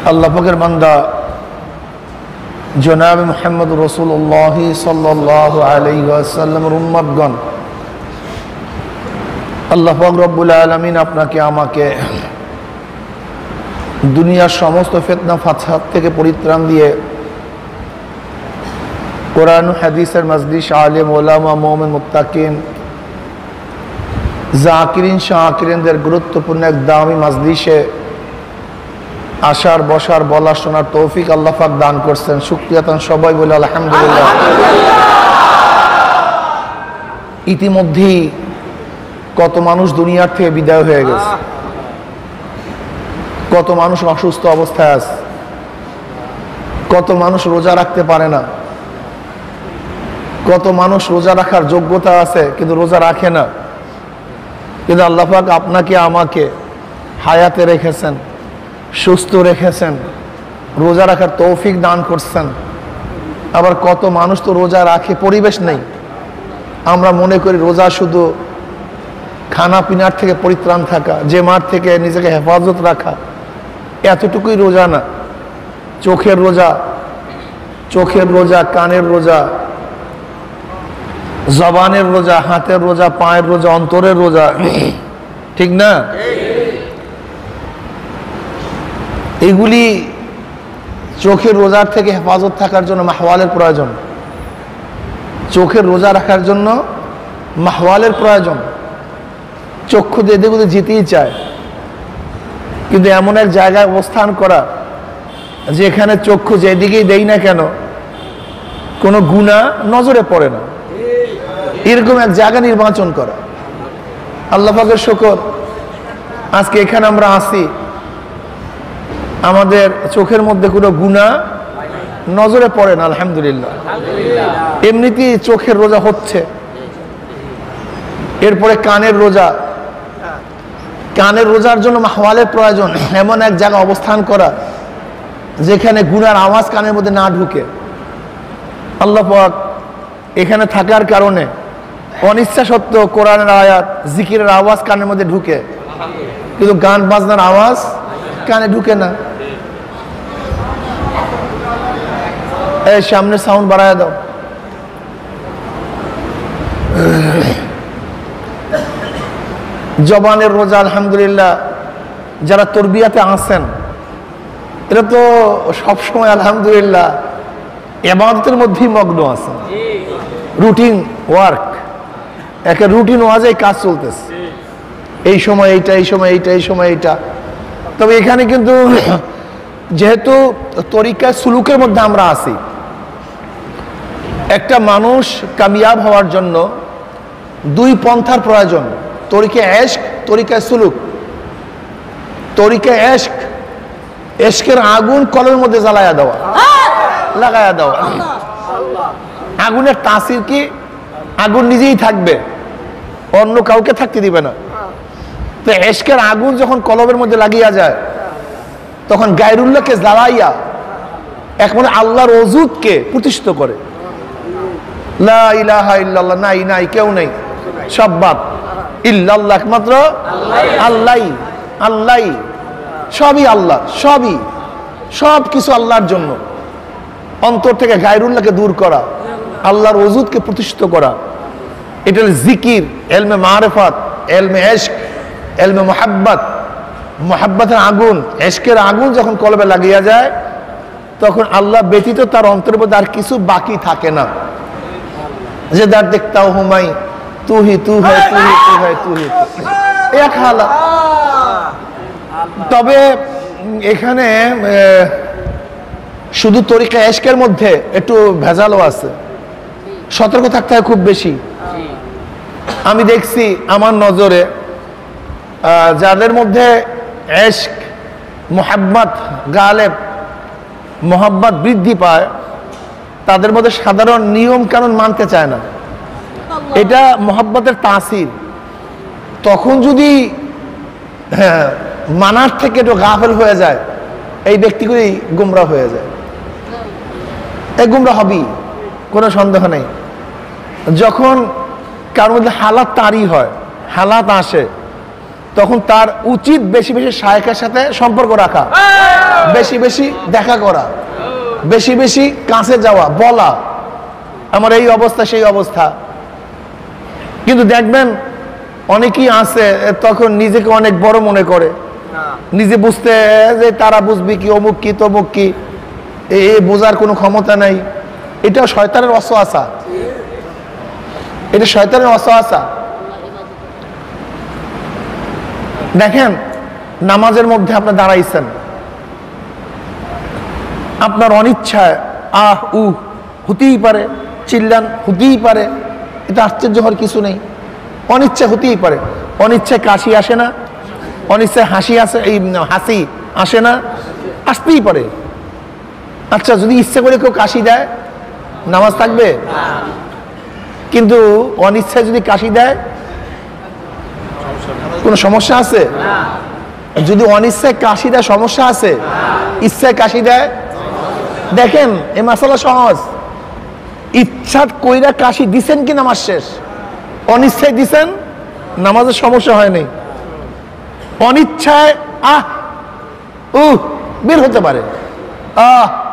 আল্লাহ পাকের বান্দা জনাব মুহাম্মদ রাসূলুল্লাহ সাল্লাল্লাহু আলাইহি ওয়াসাল্লামের উম্মতগণ, আল্লাহ পাক রব্বুল আলামিন আপনাকে আমাকে দুনিয়ার সমস্ত ফিতনা ফাসাদ থেকে পরিত্রাণ দিয়ে কোরআন ও হাদিসের মজলিস, আলেম ওলামা, মুমিন, মুত্তাকিন, জাকিরিন, শাকিরিনদের গুরুত্বপূর্ণ এক দামি মজলিসে আসার, বসার, বলার, শোনার তৌফিক আল্লাহ পাক দান করছেন। শুকরিয়াতান সবাই বলে আলহামদুলিল্লাহ। ইতিমধ্যেই কত মানুষ দুনিয়ার থেকে বিদায় হয়ে গেছে, কত মানুষ অসুস্থ অবস্থায় আছে, কত মানুষ রোজা রাখতে পারে না, কত মানুষ রোজা রাখার যোগ্যতা আছে কিন্তু রোজা রাখে না। কিন্তু আল্লাহ পাক আপনাকে আমাকে হায়াতে রেখেছেন, সুস্থ রেখেছেন, রোজা রাখার তৌফিক দান করছেন। আবার কত মানুষ তো রোজা রাখে, পরিবেশ নেই। আমরা মনে করি রোজা শুধু খানা পিনার থেকে পরিত্রাণ থাকা, জেমার থেকে নিজেকে হেফাজত রাখা, এতটুকুই রোজা না। চোখের রোজা, চোখের রোজা, কানের রোজা, জবানের রোজা, হাতের রোজা, পায়ের রোজা, অন্তরের রোজা, ঠিক না? এগুলি চোখের রোজার থেকে হেফাজত থাকার জন্য মাহওয়ালের প্রয়োজন। চোখের রোজা রাখার জন্য মাহওয়ালের প্রয়োজন। চক্ষু দিয়ে এদিকে যেতেই চায়, কিন্তু এমন এক জায়গায় অবস্থান করা যেখানে চক্ষু যেদিকেই দেই না কেন কোনো গুনাহ নজরে পড়ে না, এরকম এক জায়গা নির্বাচন করা। আল্লাহ পাকের শুকর, আজকে এখানে আমরা আসি, আমাদের চোখের মধ্যে কোনো গুনাহ নজরে পড়ে না, আলহামদুলিল্লাহ। এমনিতেই চোখের রোজা হচ্ছে। এরপরে কানের রোজা, কানের রোজার জন্য মাহওয়ালের প্রয়োজন, এমন এক জায়গা অবস্থান করা যেখানে গুনার আওয়াজ কানের মধ্যে না ঢুকে। আল্লাহ পাক এখানে থাকার কারণে অনিচ্ছা সত্ত্বেও কোরআনের আয়াত, জিকিরের আওয়াজ কানের মধ্যে ঢুকে, কিন্তু গান বাজনার আওয়াজ কানে ঢুকে না। এই সামনে সাউন্ড বাড়ায় দাও। জবানের রোজা, আলহামদুলিল্লাহ, যারা তরবিয়াতে আসেন এরা তো সবসময় আলহামদুলিল্লাহ ইবাদতের মধ্যেই মগ্ন আছেন। রুটিন ওয়ার্ক, একটা রুটিন ওয়াজে কাজ চলতেছে, এই সময় এইটা, এই সময় এইটা, এই সময় এইটা। তবে এখানে কিন্তু যেহেতু তরিকা সুলুকের মধ্যে আমরা আছি, একটা মানুষ কামিয়াব হওয়ার জন্য দুই পন্থার প্রয়োজন, তরিকা এশক, তরিকা সুলুক। তরিকা এশক, এশকের আগুন কলের মধ্যে জ্বালায়া দেওয়া, লাগায়া দেওয়া। আগুনের তাসির কি? আগুন নিজেই থাকবে, অন্য কাউকে থাকতে দিবে না। তো এশকের আগুন যখন কলবের মধ্যে লাগিয়া যায়, তখন গায়রুল্লাহকে জ্বালাইয়া একমাত্র আল্লাহর ওজুদকে প্রতিষ্ঠিত করে। লা ইলাহা ইল্লাল্লাহ, নাই নাই, কেউ নেই, সব বাদ। ইল্লাল্লাহ, একমাত্র আল্লাহ, আল্লাহ, সবই আল্লাহ, সবই, সব কিছু আল্লাহর জন্য। অন্তর থেকে গায়রুল্লাহকে দূর করা, আল্লাহর ওজুদকে প্রতিষ্ঠিত করা, এটা জিকির, এলমে মারিফাত, এলমে এশক, এলমে মুহাব্বত। মুহাব্বতের আগুন, এশকের আগুন যখন কলবে লাগিয়া যায়, তখন আল্লাহ ব্যতীত তার অন্তরের মধ্যে আর কিছু বাকি থাকে না। যে দার দেখতা হুমাই তু হি তু হয়, তু হি তু হয়, তু হি এক হালাত। তবে এখানে শুধু তরিকা এশকের মধ্যে একটু ভেজালও আছে, সতর্ক থাকতে হয় খুব বেশি। আমি দেখছি আমার নজরে যাদের মধ্যে এশক, মুহাব্বত গালেব, মোহাব্বত বৃদ্ধি পায়, তাদের মধ্যে সাধারণ নিয়ম কানুন মানতে চায় না। এটা মোহাব্বতের তাসির। তখন যদি মানার থেকে একটু গাফেল হয়ে যায়, এই ব্যক্তিগুলি গুমরা হয়ে যায়। এই গুমরা হবেই, কোনো সন্দেহ নেই। যখন কারোর মধ্যে হালাত তারি হয়, হালাত আসে, তখন তার উচিত বেশি বেশি শায়েখের সাথে সম্পর্ক রাখা, বেশি বেশি দেখা করা, বেশি বেশি কাছে যাওয়া, বলা আমার এই অবস্থা সেই অবস্থা। কিন্তু দেখবেন অনেকেই আছে তখন নিজেকে অনেক বড় মনে করে, নিজে বুঝতে যে তারা বুঝবি কি, অমুক কি তমুক কি, এ বোঝার কোনো ক্ষমতা নাই। এটা শয়তানের ওয়াসওয়াসা, এটা শয়তানের ওয়াসওয়াসা। দেখেন নামাজের মধ্যে আপনি দাঁড়াইছেন, আপনার অনিচ্ছায় আহ উ হতেই পারে, চিল্লান হতেই পারে, এটা আশ্চর্য হওয়ার কিছু নেই। অনিচ্ছা হতেই পারে, অনিচ্ছায় কাশি আসে না, অনিচ্ছায় হাসি আসে, এই হাসি আসে না, আসতেই পারে। আচ্ছা যদি ইচ্ছা করে কেউ কাশি দেয় নামাজ থাকবে? কিন্তু অনিচ্ছায় যদি কাশি দেয় কোনো সমস্যা আছে? যদি অনিচ্ছায় কাশি দেয় সমস্যা আছে? ইচ্ছায় কাশি দেয়, দেখেন এই মাসালা সহজ। ইচ্ছা কইরা কাশি দিছেন কি নামাজ শেষ, অনিচ্ছায় দিছেন নামাজের সমস্যা হয়নি। অনিচ্ছায় আহ বের হতে পারে,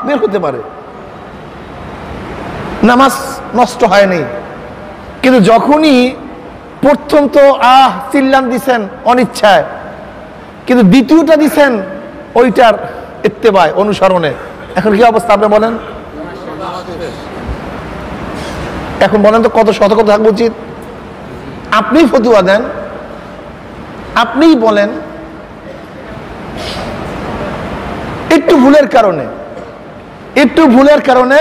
বের হতে পারে, নামাজ নষ্ট হয়নি। কিন্তু যখনই প্রথম তো চিল্লান দিছেন অনিচ্ছায়, কিন্তু দ্বিতীয়টা দিছেন ওইটার ইত্তেবায় অনুসরণে, এখন কি অবস্থা আপনি বলেন? এখন বলেন তো কত সতর্ক থাকা উচিত? আপনি ফতুয়া দেন, আপনিই বলেন একটু ভুলের কারণে, একটু ভুলের কারণে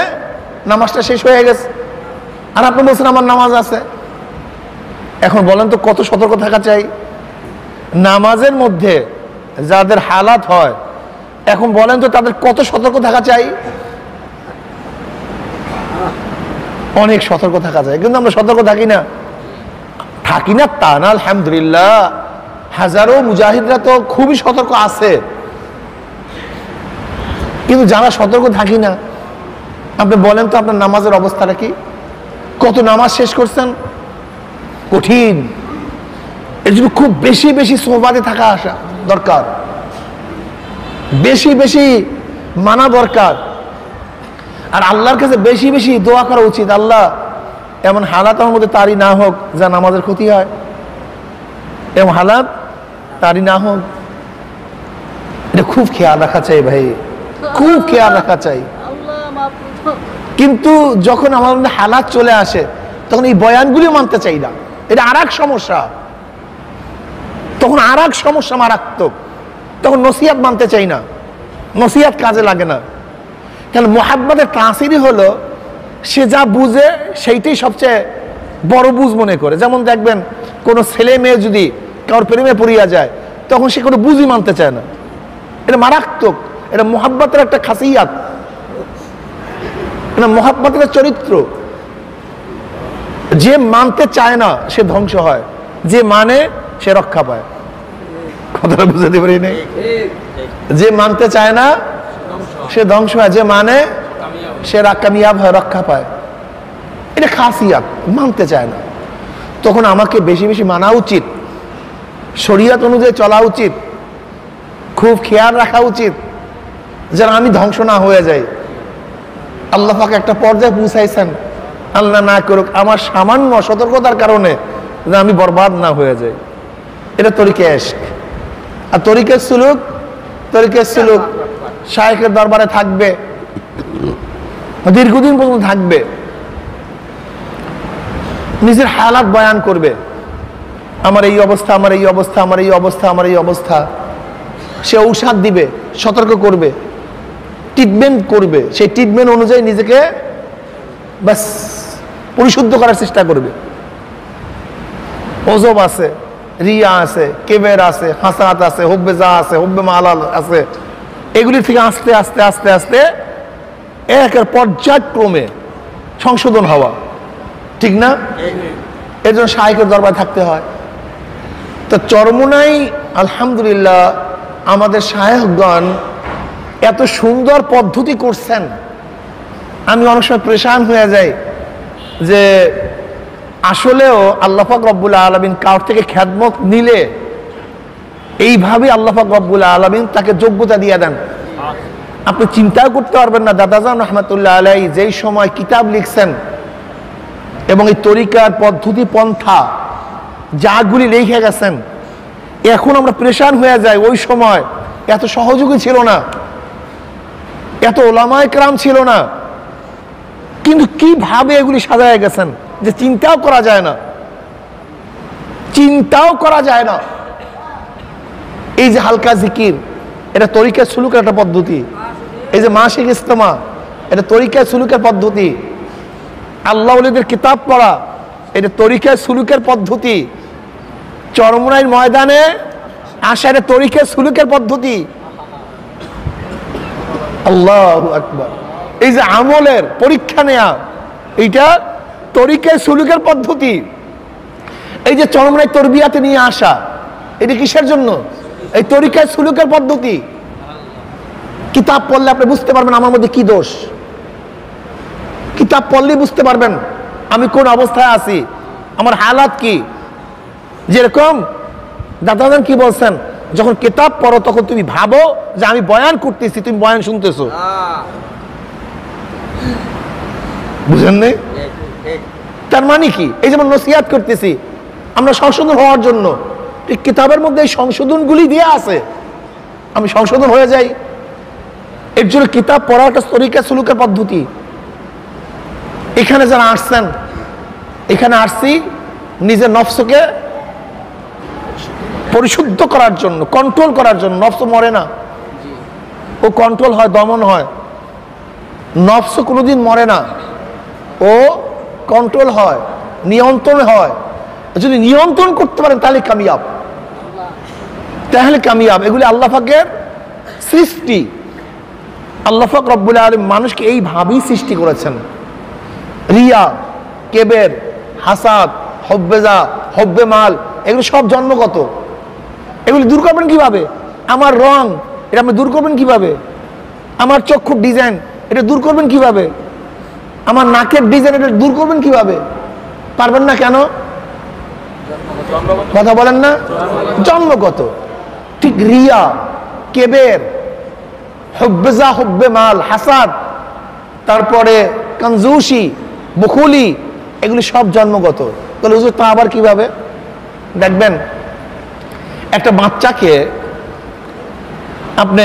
নামাজটা শেষ হয়ে গেছে, আর আপনি বলছেন আমার নামাজ আছে। এখন বলেন তো কত সতর্ক থাকা চাই নামাজের মধ্যে যাদের হালাত হয়, এখন বলেন তো তাদের কত সতর্ক থাকা চাই? অনেক সতর্ক থাকা যায়, কিন্তু আমরা সতর্ক থাকি না। থাকি না তা না, আলহামদুলিল্লাহ হাজারো মুজাহিদরা তো খুবই সতর্ক আছে, কিন্তু যারা সতর্ক থাকি না, আপনি বলেন তো আপনার নামাজের অবস্থাটা কি? কত নামাজ শেষ করছেন? কঠিন। এর জন্য খুব বেশি বেশি সোহবাতে থাকা আসা দরকার, বেশি বেশি মানা দরকার, আর আল্লাহর কাছে বেশি বেশি দোয়া করা উচিত। আল্লাহ এমন হালাত আমার মধ্যে তারই না হোক যা নামাজের ক্ষতি হয়, এমন হালাত তারই না হোক। এটা খুব খেয়াল রাখা চাই ভাই, খুব খেয়াল রাখা চাই। কিন্তু যখন আমার মধ্যে হালাত চলে আসে তখন এই বয়ানগুলিও মানতে চাই না, এটা আর এক সমস্যা। তখন আর এক সমস্যা মারাত্মক, তখন নসিহাত মানতে চাই না, নসিহাত কাজে লাগে না। কারণ মুহাব্বতের তাসিরই হলো সে যা বুঝে সেইটাই সবচেয়ে বড় বুঝ মনে করে। যেমন দেখবেন কোনো ছেলে মেয়ে যদি কারোর প্রেমে পড়িয়া যায় তখন সে কোনো বুঝই মানতে চায় না, এটা মারাত্মক। এটা মুহাব্বতের একটা খাসিয়াত, এটা মুহাব্বতের চরিত্র। যে মানতে চায় না সে ধ্বংস হয়, যে মানে সে রক্ষা পায়। কথাটা বুঝাতে পারি নাই? যে মানতে চায় না সে ধ্বংস হয়, যে মানে সে কামিয়াব হয়, রক্ষা পায়। এটা খাসিয়াত, মানতে চায় না। তখন আমাকে বেশি বেশি মানা উচিত, শরীয়ত অনুযায়ী চলা উচিত, খুব খেয়াল রাখা উচিত যেন আমি ধ্বংস না হয়ে যাই। আল্লাহ পাক একটা পর্যায়ে পৌঁছাইছেন, আল্লাহ না করুক আমার সামান্য সতর্কতার কারণে যেন আমি বরবাদ না হয়ে যাই। এটা তরিকে ইশক। আর তরিকে সুলুক, তরিকে সুলুক শায়েখের দরবারে থাকবে, দীর্ঘদিন পর্যন্ত থাকবে, নিজের হালাত বয়ান করবে, আমার এই অবস্থা, আমার এই অবস্থা, আমার এই অবস্থা, আমার এই অবস্থা। সে ঔষধ দিবে, সতর্ক করবে, ট্রিটমেন্ট করবে, সেই ট্রিটমেন্ট অনুযায়ী নিজেকে বাস পরিশুদ্ধ করার চেষ্টা করবে। ওজব আছে, রিয়া আছে, কেবের আছে, হাসাত আছে, হুব্বে যা আছে, হুব্বে মালাল আছে, এগুলি থেকে আস্তে আস্তে আস্তে আস্তে একের পর্যায়ক্রমে সংশোধন হওয়া, ঠিক না? এর জন্য শায়েখের দরবারে থাকতে হয়। তো চরমোনাই আলহামদুলিল্লাহ আমাদের শায়েখগণ এত সুন্দর পদ্ধতি করছেন, আমি অনেক সময় পরেশান হয়ে যাই যে আসলেও আল্লাহ পাক রব্বুল আলামিন কার থেকে খেদমত নিলে এইভাবে আল্লাহ পাক রব্বুল আলামিন তাকে যোগ্যতা দিয়ে দেন। আপনি চিন্তাও করতে পারবেন না দাদাজান রহমাতুল্লাহ আলাইহি যেই সময় কিতাব লিখছেন এবং এই তরিকার পদ্ধতি পন্থা যাগুলি লিখে গেছেন, এখন আমরা প্রেশান হয়ে যাই। ওই সময় এত সহযোগী ছিল না, এত ওলামায়ে কেরাম ছিল না, কিন্তু কিভাবে এগুলি সাজায় গেছেন যে চিন্তাও করা যায় না, চিন্তাও করা যায় না। এই যে হালকা জিকির, এটা তরিকা সুলুকের একটা পদ্ধতি। এই যে মাসিক ইজতেমা, এটা তরিকা সুলুকের পদ্ধতি। আল্লাহ ওলিদের কিতাব পড়া, এটা তরিকা সুলুকের পদ্ধতি। চরমনাইর ময়দানে আসা, এটা তরিকা সুলুকের পদ্ধতি। আল্লাহু আকবার। এই যে আমলের পরীক্ষা নেয়া, এইটা তরিকা সুলুকের পদ্ধতি। এই যে চরমনাই তরবিয়াতে নিয়ে আসা, এটা কিসের জন্য? এই তরিকা সুলুকের পদ্ধতি। কিতাব পড়লে আপনি বুঝতে পারবেন আমার মধ্যে কি দোষ। কিতাব পড়লেই বুঝতে পারবেন আমি কোন অবস্থায় আছি, আমার হালাত কি। যেরকম দাদাজান কি বলছেন, যখন কিতাব পড়ো তখন তুমি ভাবো যে আমি বয়ান করতেছি, তুমি বয়ান শুনতেছো। বুঝেন নাই? তার মানে কি? এই যেমন নসিহত করতেছি আমরা সংশোধন হওয়ার জন্য, ঠিক কিতাবের মধ্যে এই সংশোধনগুলি দিয়ে আছে, আমি সংশোধন হয়ে যাই। এর জন্য কিতাব পড়া একটা তরিকা সুলুকের পদ্ধতি। এখানে যারা আসছেন, এখানে আসছি নিজের নফসকে পরিশুদ্ধ করার জন্য, কন্ট্রোল করার জন্য। নফস মরে না, ও কন্ট্রোল হয়, দমন হয়। নফস কোনোদিন মরে না, ও কন্ট্রোল হয়, নিয়ন্ত্রণ হয়। যদি নিয়ন্ত্রণ করতে পারেন তাহলে কামিয়াব, তাহলে কামিয়াব। এগুলি আল্লাহ পাকের সৃষ্টি। আল্লাহ পাক রব্বুল আলামিন মানুষকে এইভাবেই সৃষ্টি করেছেন। রিয়া, কেবের, হাসাদ, হব্বেজা, হব্বে মাল, এগুলো সব জন্মগত। এগুলি দূর করবেন কিভাবে? আমার রং, এটা আপনি দূর করবেন কিভাবে? আমার চক্ষুর ডিজাইন, এটা দূর করবেন কিভাবে? আমার নাকের ডিজাইন, এটা দূর করবেন কিভাবে? পারবেন না কেন? কথা বলেন না? জন্মগত। ঠিক রিয়া, কেবের, হব্বেজা, হব্বে মাল, হাসাদ, তারপরে কনজুসি, বুখুলি, এগুলি সব জন্মগত। তাহলে হুজুর তা আবার কিভাবে? দেখবেন একটা বাচ্চাকে আপনি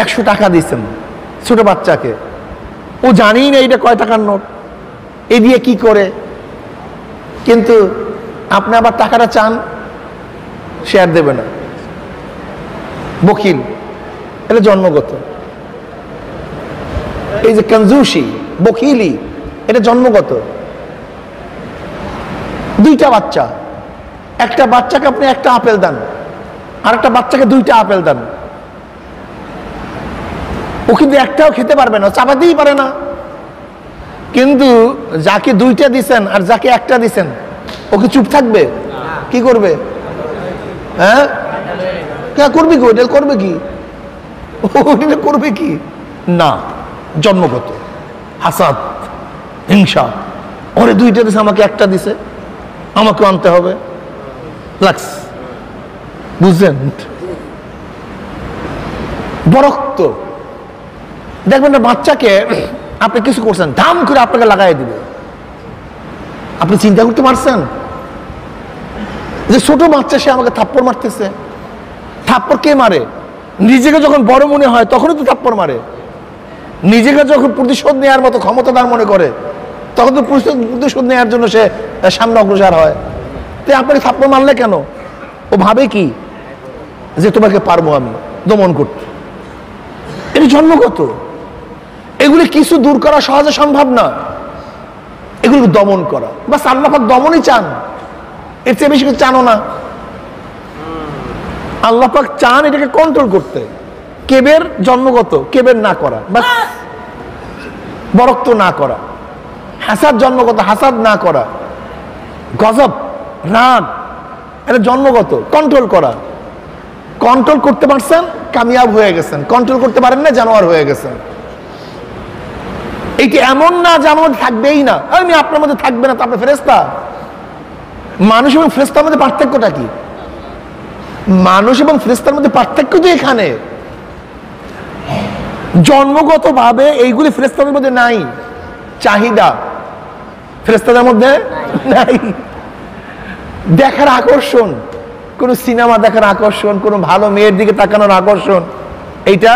100 টাকা দিচ্ছেন, ছোট বাচ্চাকে, ও জানি না এইটা কয় টাকার নোট, এই দিয়ে কি করে, কিন্তু আপনি আবার টাকাটা চান, সে আর দেবে না, বকিল। এটা জন্মগত। এই যে কনজুসি, বকিলি, এটা জন্মগত। দুইটা বাচ্চা, একটা বাচ্চাকে আপনি একটা আপেল দেন, আর একটা বাচ্চাকে 2টা আপেল দেন, ও কিন্তু একটাও খেতে পারবে না, চাপাতেই পারে না। কিন্তু যাকে 2টা দিছেন আর যাকে একটা দিছেন, ও কি চুপ থাকবে? কি করবে? হ্যাঁ, করবে কি? ওটা করবে কি? ওটা করবে কি না? জন্মগত। হাসাদ, হিংসা, ওরে 2টা দিছে, আমাকে একটা দিছে, আমাকে আনতে হবে, লাগস। বুঝলেন? বরক্ত। দেখবেন না বাচ্চাকে আপনি কিছু করছেন, ধাম করে আপনাকে লাগাই দিবে। আপনি চিন্তা করতে পারছেন যে ছোট বাচ্চা সে আমাকে থাপ্পড় মারতেছে? থাপ্পড় কে মারে? নিজেকে যখন বড় মনে হয় তখনই তো থাপ্পড় মারে। নিজেকে যখন প্রতিশোধ নেওয়ার মতো ক্ষমতাদার মনে করে তখন তো প্রতিশোধ নেওয়ার জন্য সে সামনে অগ্রসর হয়। তো আপনাকে থাপ্পড় মারলে কেন? ও ভাবে কি যে তোমাকে পারবো আমি দমন করতে। এটা জন্মগত। এগুলি কিছু দূর করা সহজে সম্ভব না, এগুলি দমন করা। বাস আল্লাহ পাক দমনই চান, এর চেয়ে বেশি কিছু চানো না। আল্লাহ পাক চান এটাকে কন্ট্রোল করতে। কেবের জন্মগত, কেবের না করা, বাস। বরক্ত না করা। হাসাদ জন্মগত, হাসাদ না করা। গজব, রাগ, এটা জন্মগত, কন্ট্রোল করা। কন্ট্রোল করতে পারছেন, কামিয়াব হয়ে গেছেন। কন্ট্রোল করতে পারেন না, জানোয়ার হয়ে গেছেন। এইটা এমন না যে আমার মধ্যে থাকবেই না, আমি আপনার মধ্যে থাকবে না তো আপনি ফেরেশতা? মানুষ এবং ফেরেশতার মধ্যে পার্থক্যটা কি? মানুষ এবং ফেরেশতার মধ্যে পার্থক্য তো এখানে। জন্মগতভাবে এইগুলি ফেরেশতাদের মধ্যে নাই। চাহিদা ফেরেশতাদের মধ্যে নাই। দেখার আকর্ষণ, কোন সিনেমা দেখার আকর্ষণ, কোন ভালো মেয়ের দিকে তাকানোর আকর্ষণ, এইটা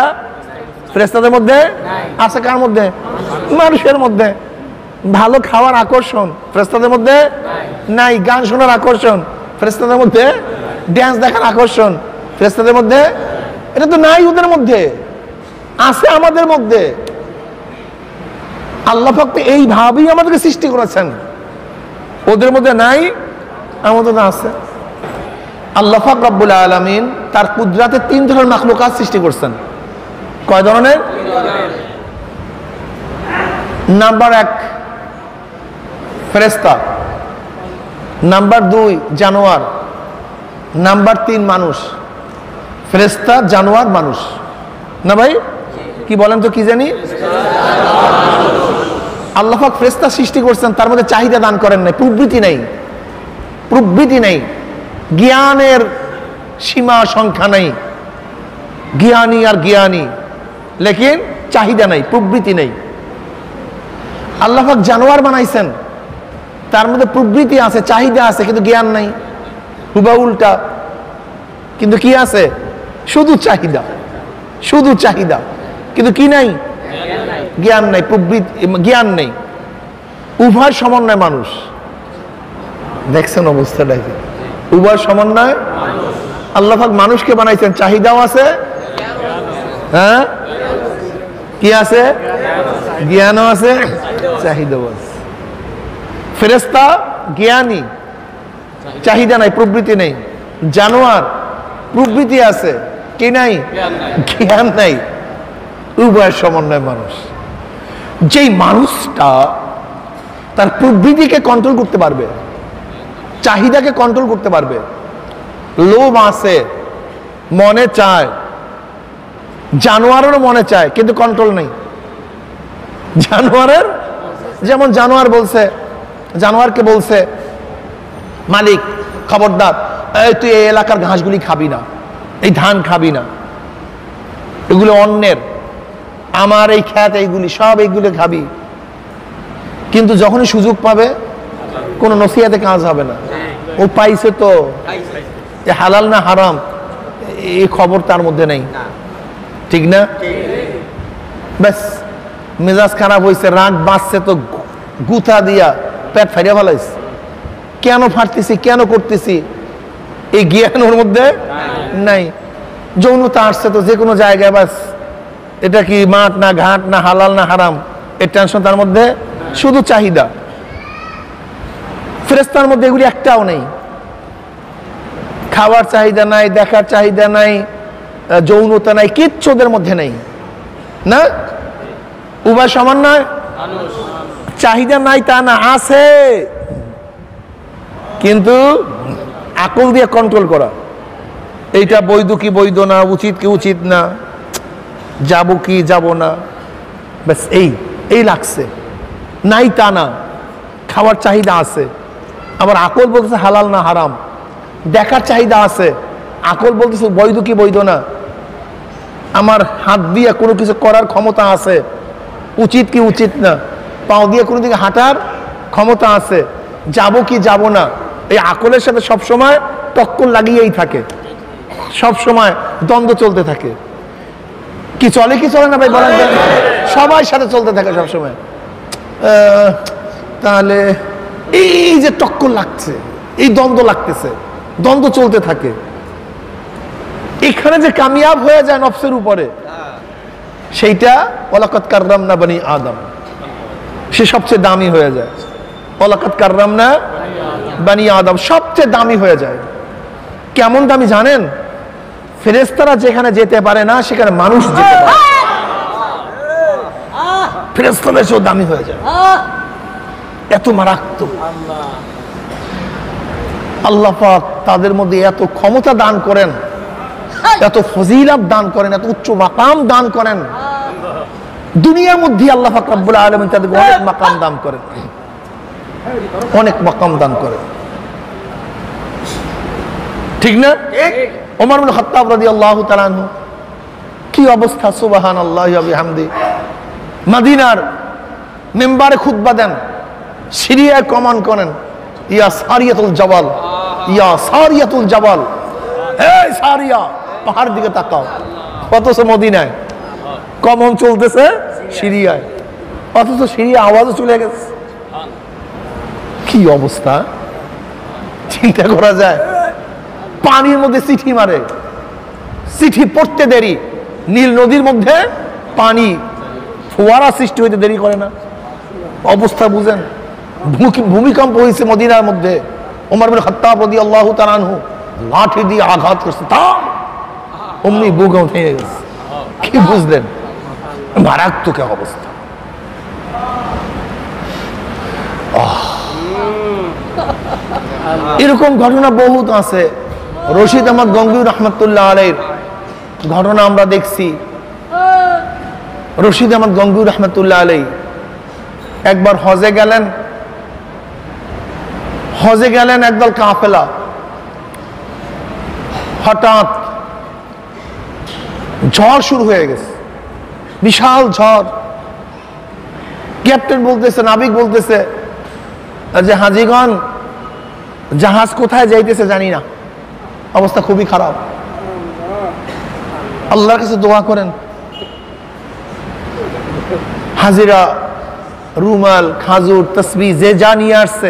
ফেরেশতাদের মধ্যে আছে। কার মধ্যে? মানুষের মধ্যে। ভালো খাওয়ার আকর্ষণ ফেরেশতাদের মধ্যে নাই। গান শোনার আকর্ষণ ফেরেশতাদের মধ্যে, ড্যান্স দেখার আকর্ষণ ফেরেশতাদের মধ্যে, এটা তো নাই ওদের মধ্যে, আছে আমাদের মধ্যে। আল্লাহ পাক এইভাবেই আমাদেরকে সৃষ্টি করেছেন, ওদের মধ্যে নাই, আমাদের মধ্যে আছে। আল্লাহ পাক রব্বুল আলামিন তার কুদরতে 3 ধরনের মাখলুকাত সৃষ্টি করছেন। কয় ধরনের? নাম্বার 1 ফেরেশতা, নাম্বার 2 জানোয়ার, নাম্বার 3 মানুষ। ফেরেশতা, জানোয়ার, মানুষ। না ভাই কি বলেন তো, কি জানি? আল্লাহ পাক ফেরেশতা সৃষ্টি করছেন, তার মধ্যে চাহিদা দান করেন নাই, প্রবৃত্তি নাই, প্রবৃত্তি নাই, জ্ঞানের সীমা সংখ্যা নাই, জ্ঞানী আর জ্ঞানী, লেকিন চাহিদা নাই, প্রবৃত্তি নেই। আল্লাহ পাক জানোয়ার বানাইছেন, তার মধ্যে প্রবৃত্তি আছে, চাহিদা আছে, কিন্তু জ্ঞান নাই, হুবা উল্টা। কিন্তু কি আছে? শুধু চাহিদা, শুধু চাহিদা, কিন্তু কি নাই? জ্ঞান নাই, প্রবৃত্তি, জ্ঞান নেই। উভয় সমন্বয় মানুষ। দেখছেন অবস্থাটা কি? উভয় সমন্বয়। আল্লাহ পাক মানুষকে বানাইছেন, চাহিদাও আছে, হ্যাঁ, কি আছে? জ্ঞানও আছে, চাহিদাও আছে। ফেরেশতা জ্ঞানী, চাহিদা নাই, প্রবৃত্তি নেই। জানোয়ার প্রবৃত্তি আছে, কি নাই? জ্ঞান নাই। উভয় সমন্বয় মানুষ। যেই মানুষটা তার প্রবৃত্তিকে কন্ট্রোল করতে পারবে, চাহিদাকে কন্ট্রোল করতে পারবে, লোভ আছে, মনে চায়, জানোয়ারেরও মনে চায়, কিন্তু কন্ট্রোল নেই। জানোয়ারের, যেমন জানোয়ার বলছে, জানোয়ারকে বলছে মালিক খবরদার, এই তুই এই এলাকার ঘাসগুলি খাবি না, এই ধান খাবি না, এগুলো অন্যের, আমার এই খ্যাত, এইগুলি সব এইগুলো খাবি। কিন্তু যখনই সুযোগ পাবে কোনো নসিহাতে কাজ হবে না, ও পাইছে তো, হালাল না হারাম এই খবর তার মধ্যে নেই, ঠিক না? ব্যাস মেজাজ খারাপ হয়েছে, রাগ বাঁচছে তো গুথা দিয়া পেট ফাইয়া ফেলাইছে। কেন ফাটতেছি, কেন করতেছি, এই জ্ঞান ওর মধ্যে নাই। যৌনতা আসছে তো যে কোনো জায়গায়, বাস এটা কি মাঠ না ঘাট না হালাল না হারাম, এর টেনশন তার মধ্যে, শুধু চাহিদা। ফেরেশতার মধ্যে এগুলি একটাও নেই। খাওয়ার চাহিদা নাই, দেখার চাহিদা নাই, যৌনতা নাই, কিচ্ছু ওদের মধ্যে নেই। না, উভয় সমান নয়। চাহিদা নাই তা না, আছে, কিন্তু আকল দিয়ে কন্ট্রোল করা, এইটা বৈধ কি বৈধ না, উচিত কি উচিত না, যাব কি যাব না, ব্যাস এই লাগছে। নাই তা না, খাওয়ার চাহিদা আছে, আবার আকল বলতেছে হালাল না হারাম। দেখার চাহিদা আছে, আকল বলতেছে বৈধ কি বৈধ না। আমার হাত দিয়ে কোনো কিছু করার ক্ষমতা আছে, উচিত কি উচিত না। পাও দিয়ে কোনো দিকে হাঁটার ক্ষমতা আছে, যাব কি যাব না। এই আকলের সাথে সবসময় টক্কর লাগিয়েই থাকে, সবসময় দ্বন্দ্ব চলতে থাকে। কি চলে কি চলে না ভাই বলেন? সবার সাথে চলতে থাকে সবসময়। তাহলে এই যে টক্কর লাগছে, এই দ্বন্দ্ব লাগতেছে, দ্বন্দ্ব চলতে থাকে। এখানে যে কামিয়াব হয়ে যায় নফসের উপরে, সেইটা ওয়ালাকাদ কাররামনা বনি আদম, সে সবচেয়ে দামি হয়ে যায়। ওয়ালাকাদ কাররামনা বনি আদম সবচেয়ে দামি হয়ে যায়। কেমন দামি জানেন? ফেরেশতারা যেখানে যেতে পারে না, সেখানে মানুষ যেতে পারে। ফেরেশতারা এসেও দামি হয়ে যায়, এত মারাত্মক। আল্লাহ পাক তাদের মধ্যে এত ক্ষমতা দান করেন, এত ফজিলত দান করেন, এত উচ্চ মাকাম দান করেন। দুনিয়ার মধ্যে আল্লাহ পাক রব্বুল আলামিন তাদেরকে অনেক মাকাম দান করেন, অনেক মাকাম দান করেন, ঠিক না? ওমর ইবনে খাত্তাব রাদিয়াল্লাহু তাআলা আনহু, কি অবস্থা! সুবহানাল্লাহি ওয়া বিহামদি। মদিনার মিম্বারে খুতবা দেন, সিরিয়ায় কমান করেন, ইয়া সারিয়াতুল জাবাল, ইয়া সারিয়াতুল জাবাল, এই সারিয়া পাহাড় দিকে তাকাও। অথচ মদিনায় কমন চলতেছে সিরিয়ায়, অথচ সিরিয়া আওয়াজও চলে গেছে। কি অবস্থা, চিন্তা করা যায়। পানির মধ্যে চিঠি মারে, চিঠি পড়তে দেরি, নীল নদীর মধ্যে পানি ফোয়ারা সৃষ্টি হইতে দেরি করে না। অবস্থা বুঝেন। ভূমিকম্প হয়েছে মদিনার মধ্যে, ওমর ইবনে খাত্তাব রাদিয়াল্লাহু তাআলা আনহু লাঠি দিয়ে আঘাত করছে, থাম, অমনি বুক উঠে গেছে। কি বুঝলেন? মারাত্মক অবস্থা। এরকম ঘটনা বহুত আছে। রশিদ আহমদ গঙ্গুই রহমতুল্লাহ আলাইহির ঘটনা আমরা দেখছি। রশিদ আহমদ গঙ্গুই রহমতুল্লাহ আলাইহি একবার হজে গেলেন একদল কাফেলা। হঠাৎ ঝড় শুরু হয়ে গেছে, বিশাল ঝড়। ক্যাপ্টেন বলতেছে, নাবিক বলতেছে যে হাজিগণ, জাহাজ কোথায় যাইতেছে জানি না, অবস্থা খুবই খারাপ, আল্লাহর কাছে দোয়া করেন। হাজিরা রুমাল, খাজুর, তসবিহ যে যা নিয়ে আসছে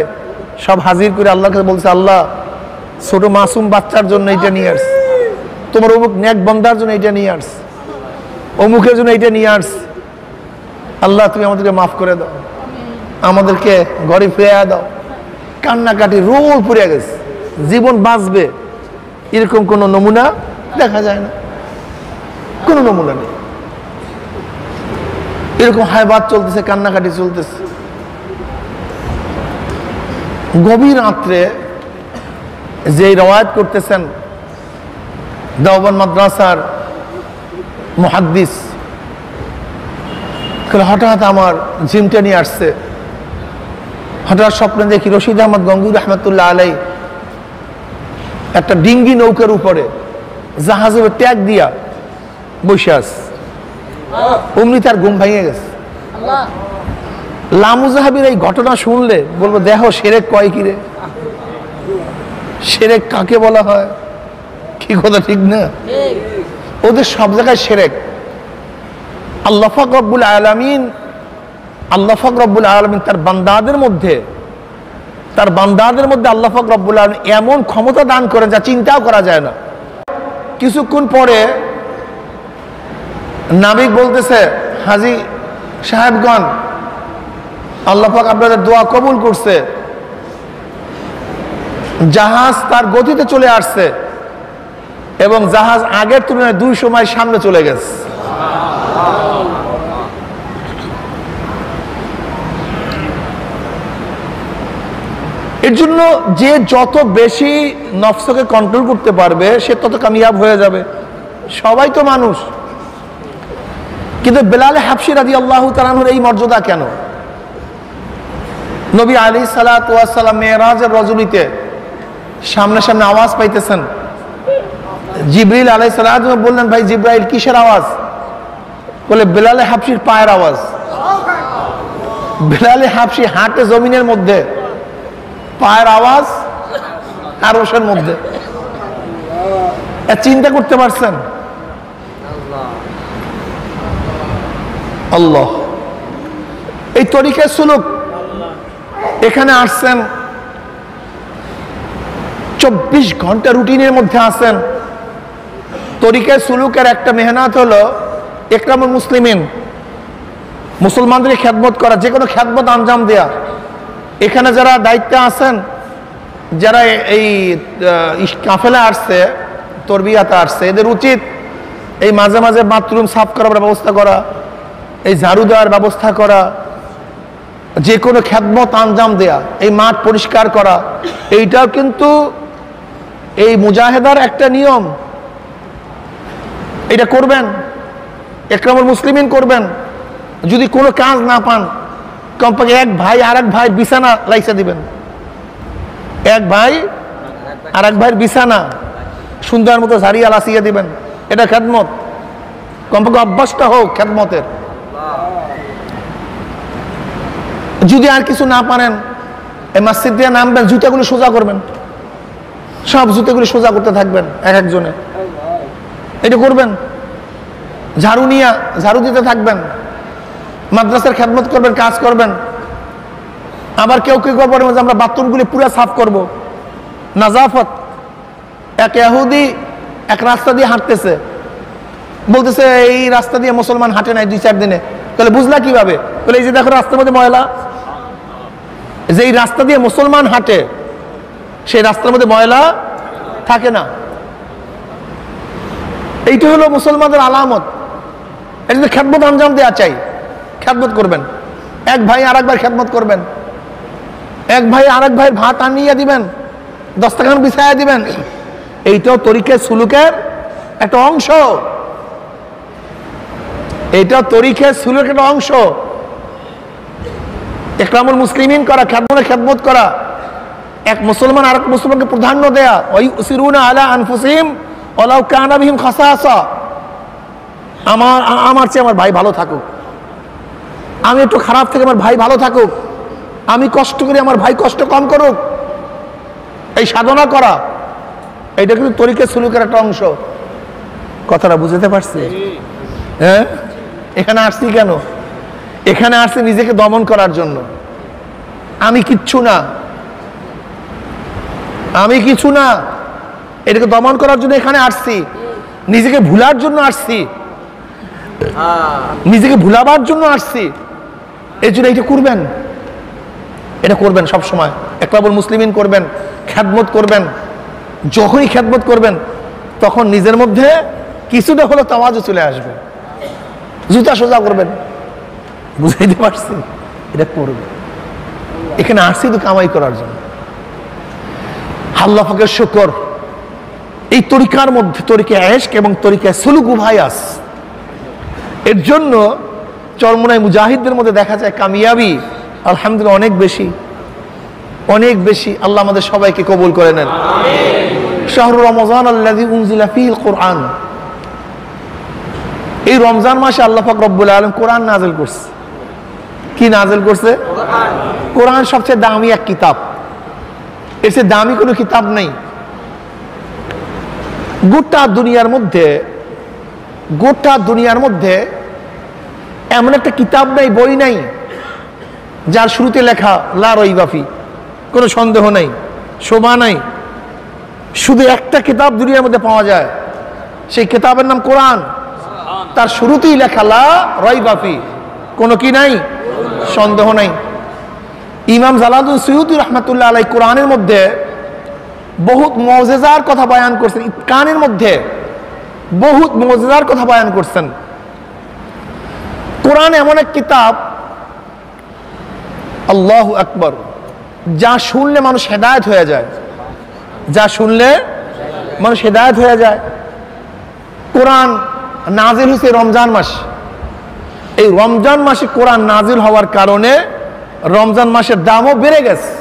সব হাজির করে আল্লাহর কাছে বলছে, আল্লাহ ছোট মাসুম বাচ্চার জন্য এটা নিয়ে আসছে, তোমার অমুক নেক বন্দার জন্য এটা নিয়ে আসছে, অমুকের জন্য এটা নিয়ে আসছে, আল্লাহ তুমি আমাদেরকে মাফ করে দাও, আমাদেরকে ঘরে ফিরে দাও। কান্নাকাটি রোল পড়ে গেছে। জীবন বাঁচবে এরকম কোন নমুনা দেখা যায় না, কোন নমুনা নেই। এরকম হায়বাত চলতেছে, কান্নাকাটি চলতেছে। গভীর রাত্রে যে রওয়ায়াত করতেছেন দেওবন্দ মাদ্রাসার মুহাদ্দিস, হঠাৎ আমার জিমটা নিয়ে আসছে। হঠাৎ স্বপ্নে দেখি রশিদ আহমদ গঙ্গুই রহমতুল্লাহ আলাইহি একটা ডিঙ্গি নৌকার উপরে জাহাজের ট্যাগ দিয়া বসে আছে। অমনি তার ঘুম ভেঙে গেছে। লামুজাহাবির এই ঘটনা শুনলে বলবো, দেখো শিরক কয় কিরে, শিরক কাকে বলা হয়, কি কথা ঠিক না? ওদের সব জায়গায় শিরক। আল্লাহ পাক রব্বুল আলামিন তার বান্দাদের মধ্যে আল্লাহ পাক রব্বুল আলামিন এমন ক্ষমতা দান করেন যা চিন্তাও করা যায় না। কিছুক্ষণ পরে নাবিক বলতেছে, হাজী সাহেবগণ, আল্লাহ পাক আপনাদের দোয়া কবুল করছে, জাহাজ তার গতিতে চলে আসছে এবং জাহাজ আগের তুলনায় 200 মাইল সামনে চলে গেছে। এর জন্য যে যত বেশি নফসকে কন্ট্রোল করতে পারবে সে তত কামিয়াব হয়ে যাবে। সবাই তো মানুষ, কিন্তু বেলাল হাবশী রাদিয়াল্লাহু তাআলা আনহুর এই মর্যাদা কেন? নবী আলাইহিস সালাতু ওয়াস সালাম মেরাজের রজনীতে সামনে সামনে আওয়াজ পাইতেছেন। জিবরিল আলাইহিস সালাতু বললেন, ভাই জিবরাইল কিসের আওয়াজ? বলে বেলাল হাবশীর পায়ের আওয়াজ। বেলাল হাবশী হাঁটে জমিনের মধ্যে, পায়ের আওয়াজ আরশের মধ্যে। চিন্তা করতে পারছেন? আল্লাহ এই তরিকা সুলুক এখানে আসছেন, 24 ঘন্টা রুটিনের মধ্যে আছেন। তরিকা সুলুকের একটা মেহনত হলো ইকরামুল মুসলিমিন, মুসলমানদের খেদমত করা, যে কোনো খেদমত আঞ্জাম দেয়া। এখানে যারা দায়িত্বে আছেন, যারা এই কাফেলা আসছে, তরবিয়াতে আসছে, এদের উচিত এই মাঝে মাঝে বাথরুম সাফ করার ব্যবস্থা করা, এই ঝাড়ু দেওয়ার ব্যবস্থা করা, যে কোনো খেদমত আঞ্জাম দেয়া, এই মাঠ পরিষ্কার করা। এইটাও কিন্তু এই মুজাহেদার একটা নিয়ম। এটা করবেন, ইকরামুল মুসলিমিন করবেন। যদি কোনো কাজ না পান, কমপক্ষে এক ভাই আর এক ভাই বিছানা লাইসা দিবেন, এক ভাই আর এক ভাইয়ের বিছানা সুন্দর মতো ঝাড়িয়া লাসিয়ে দিবেন, এটা খেদমত। কমপক্ষে অভ্যাসটা হোক খেদমতের। যদি আর কিছু না পারেন, এই মসজিদ দিয়ে নামবেন, জুতাগুলো সোজা করবেন, সব জুতাগুলো সোজা করতে থাকবেন এক একজনে, এটা করবেন। ঝাড়ু নিয়ে ঝাড়ু দিতে থাকবেন, মাদ্রাসার খেদমত করবেন, কাজ করবেন। আবার কেউ কেউ করবেন যে আমরা বাথরুমগুলি পুরো সাফ করব, নাজাফত। এক ইহুদি এক রাস্তা দিয়ে হাঁটতেছে, বলতেছে এই রাস্তা দিয়ে মুসলমান হাঁটে নাই 2-4 দিনে। তাহলে বুঝলা কিভাবে? বলে এই যে দেখো রাস্তার মধ্যে ময়লা, যে এই রাস্তা দিয়ে মুসলমান হাঁটে সেই রাস্তার মধ্যে ময়লা থাকে না। এইটা হলো মুসলমানদের আলামত। এই জন্য খেদমত আঞ্জাম দেওয়া চাই, খেদমত করবেন। এক ভাই আর এক ভাই খেদমত করবেন, এক ভাই আর এক ভাইয়ের ভাত আনিয়ে দিবেন, দস্তরখান বিছাইয়া দিবেন। এইটাও তরিকে সুলুকের একটা অংশ, এইটাও তরিকে সুলুকের একটা অংশ। ইকরামুল মুসলিমিন করা, খেদমত করা, এক মুসলমান আরেক মুসলমানকে প্রাধান্য দেয়া। ওই উসিরুনা আলা আনফুসিহিম ওয়ালাউ কানা বিহিম খাসাসা। আমার চেয়ে আমার ভাই ভালো থাকুক, আমি একটু খারাপ থেকে আমার ভাই ভালো থাকুক, আমি কষ্ট করি আমার ভাই কষ্ট কম করুক, এই সাধনা করা, এইটা কিন্তু তরিকে সুলুকের একটা অংশ। কথাটা বুঝতে পারছি? হ্যাঁ, এখানে আসছি কেন? এখানে আসছি নিজেকে দমন করার জন্য। আমি কিচ্ছু না, আমি কিছু না, এটাকে দমন করার জন্য এখানে আসছি। নিজেকে ভুলার জন্য আসছি, নিজেকে ভুলাবার জন্য আসছি। এই জন্য এটা করবেন, এটা করবেন সব সময়। ইকরামুল মুসলিমিন করবেন, খেদমত করবেন। যখনই খেদমত করবেন তখন নিজের মধ্যে কিছুটা হলো তাওয়াজু চলে আসবে, জুতা সোজা করবেন। বুঝাইতে পারছি? এটা করবেন। এখানে আসছি তো কামাই করার জন্য। আল্লাহ পাকের শুকর, এই তরিকার মধ্যে তরিকা ইশক এবং তরিকা সুলুক উভয় আছে। এর জন্য চরমোনাই মুজাহিদদের মধ্যে দেখা যায় কামিয়াবি আলহামদুলিল্লাহ অনেক বেশি, অনেক বেশি। আল্লাহ আমাদের সবাইকে কবুল করে নেন। শাহরু রমজান আল্লাযী উনজিলা ফীহিল কুরআন, এই রমজান মাসে আল্লাহ পাক রব্বুল আলামিন কোরআন নাযিল করছে। কি নাযিল করছে? কোরআন সবচেয়ে দামি এক কিতাব, এর চেয়ে দামি কোনো কিতাব নেই। গোটা দুনিয়ার মধ্যে এমন একটা কিতাব নাই, বই নাই যার শুরুতে লেখা লা রাইবা ফি, কোনো সন্দেহ নাই, শোভা নাই। শুধু একটা কিতাব দুনিয়ার মধ্যে পাওয়া যায়, সেই কিতাবের নাম কোরআন। তার শুরুতেই লেখা লা রাইবা ফি, কোনো কি নাই, সন্দেহ নাই। ইমাম জালালউদ্দিন সুয়ুতী রাহমাতুল্লাহ আলাইহি কোরআনের মধ্যে বহুত মুজিজার কথা বয়ান করছেন, ইতকানের মধ্যে বহুত মুজিজার কথা বয়ান করছেন। কোরআন এমন এক কিতাব, আল্লাহু আকবার, যা শুনলে মানুষ হেদায়েত হয়ে যায়, যা শুনলে মানুষ হেদায়েত হয়ে যায়। কোরআন নাজিল হয়েছে রমজান মাস। এই রমজান মাসে কোরআন নাজিল হওয়ার কারণে রমজান মাসের দামও বেড়ে গেছে।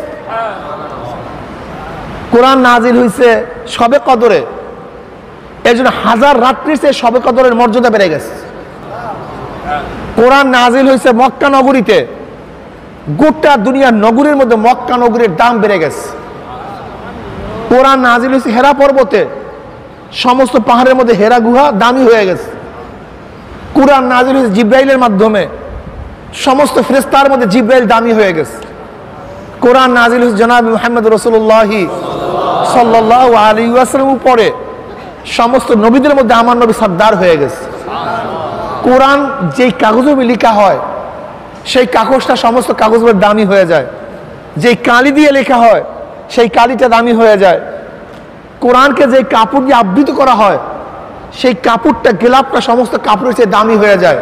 কোরআন নাজিল হয়েছে শবে কদরে, এই জন্য 1000 রাত্রির চেয়ে শবে কদরের মর্যাদা বেড়ে গেছে। কোরআন নাজিল হয়েছে মক্কা নগরীতে, গোটা দুনিয়ার নগরীর মধ্যে মক্কা নগরীর দাম বেড়ে গেছে। কোরআন নাজিল হয়েছে হেরা পর্বতে, সমস্ত পাহাড়ের মধ্যে হেরা গুহা দামি হয়ে গেছে। কোরআন নাজিল হয়েছে জিব্রাইলের মাধ্যমে, সমস্ত ফেরেশতার মধ্যে জিব্রাইল দামি হয়ে গেছে। কোরআন নাজিল হয়েছে জনাব মুহাম্মদ রাসূলুল্লাহ সাল্লাল্লাহু আলাইহি ওয়াসাল্লামের উপরে, সমস্ত নবীদের মধ্যে আমার নবী সর্দার হয়ে গেছে। কোরআন যেই কাগজে লেখা হয় সেই কাগজটা সমস্ত কাগজের দামি হয়ে যায়। যেই কালি দিয়ে লেখা হয় সেই কালিটা দামি হয়ে যায়। কোরআনকে যে কাপড় দিয়ে আবৃত করা হয় সেই কাপড়টা, গেলাপটা সমস্ত কাপড়ের চেয়ে দামি হয়ে যায়।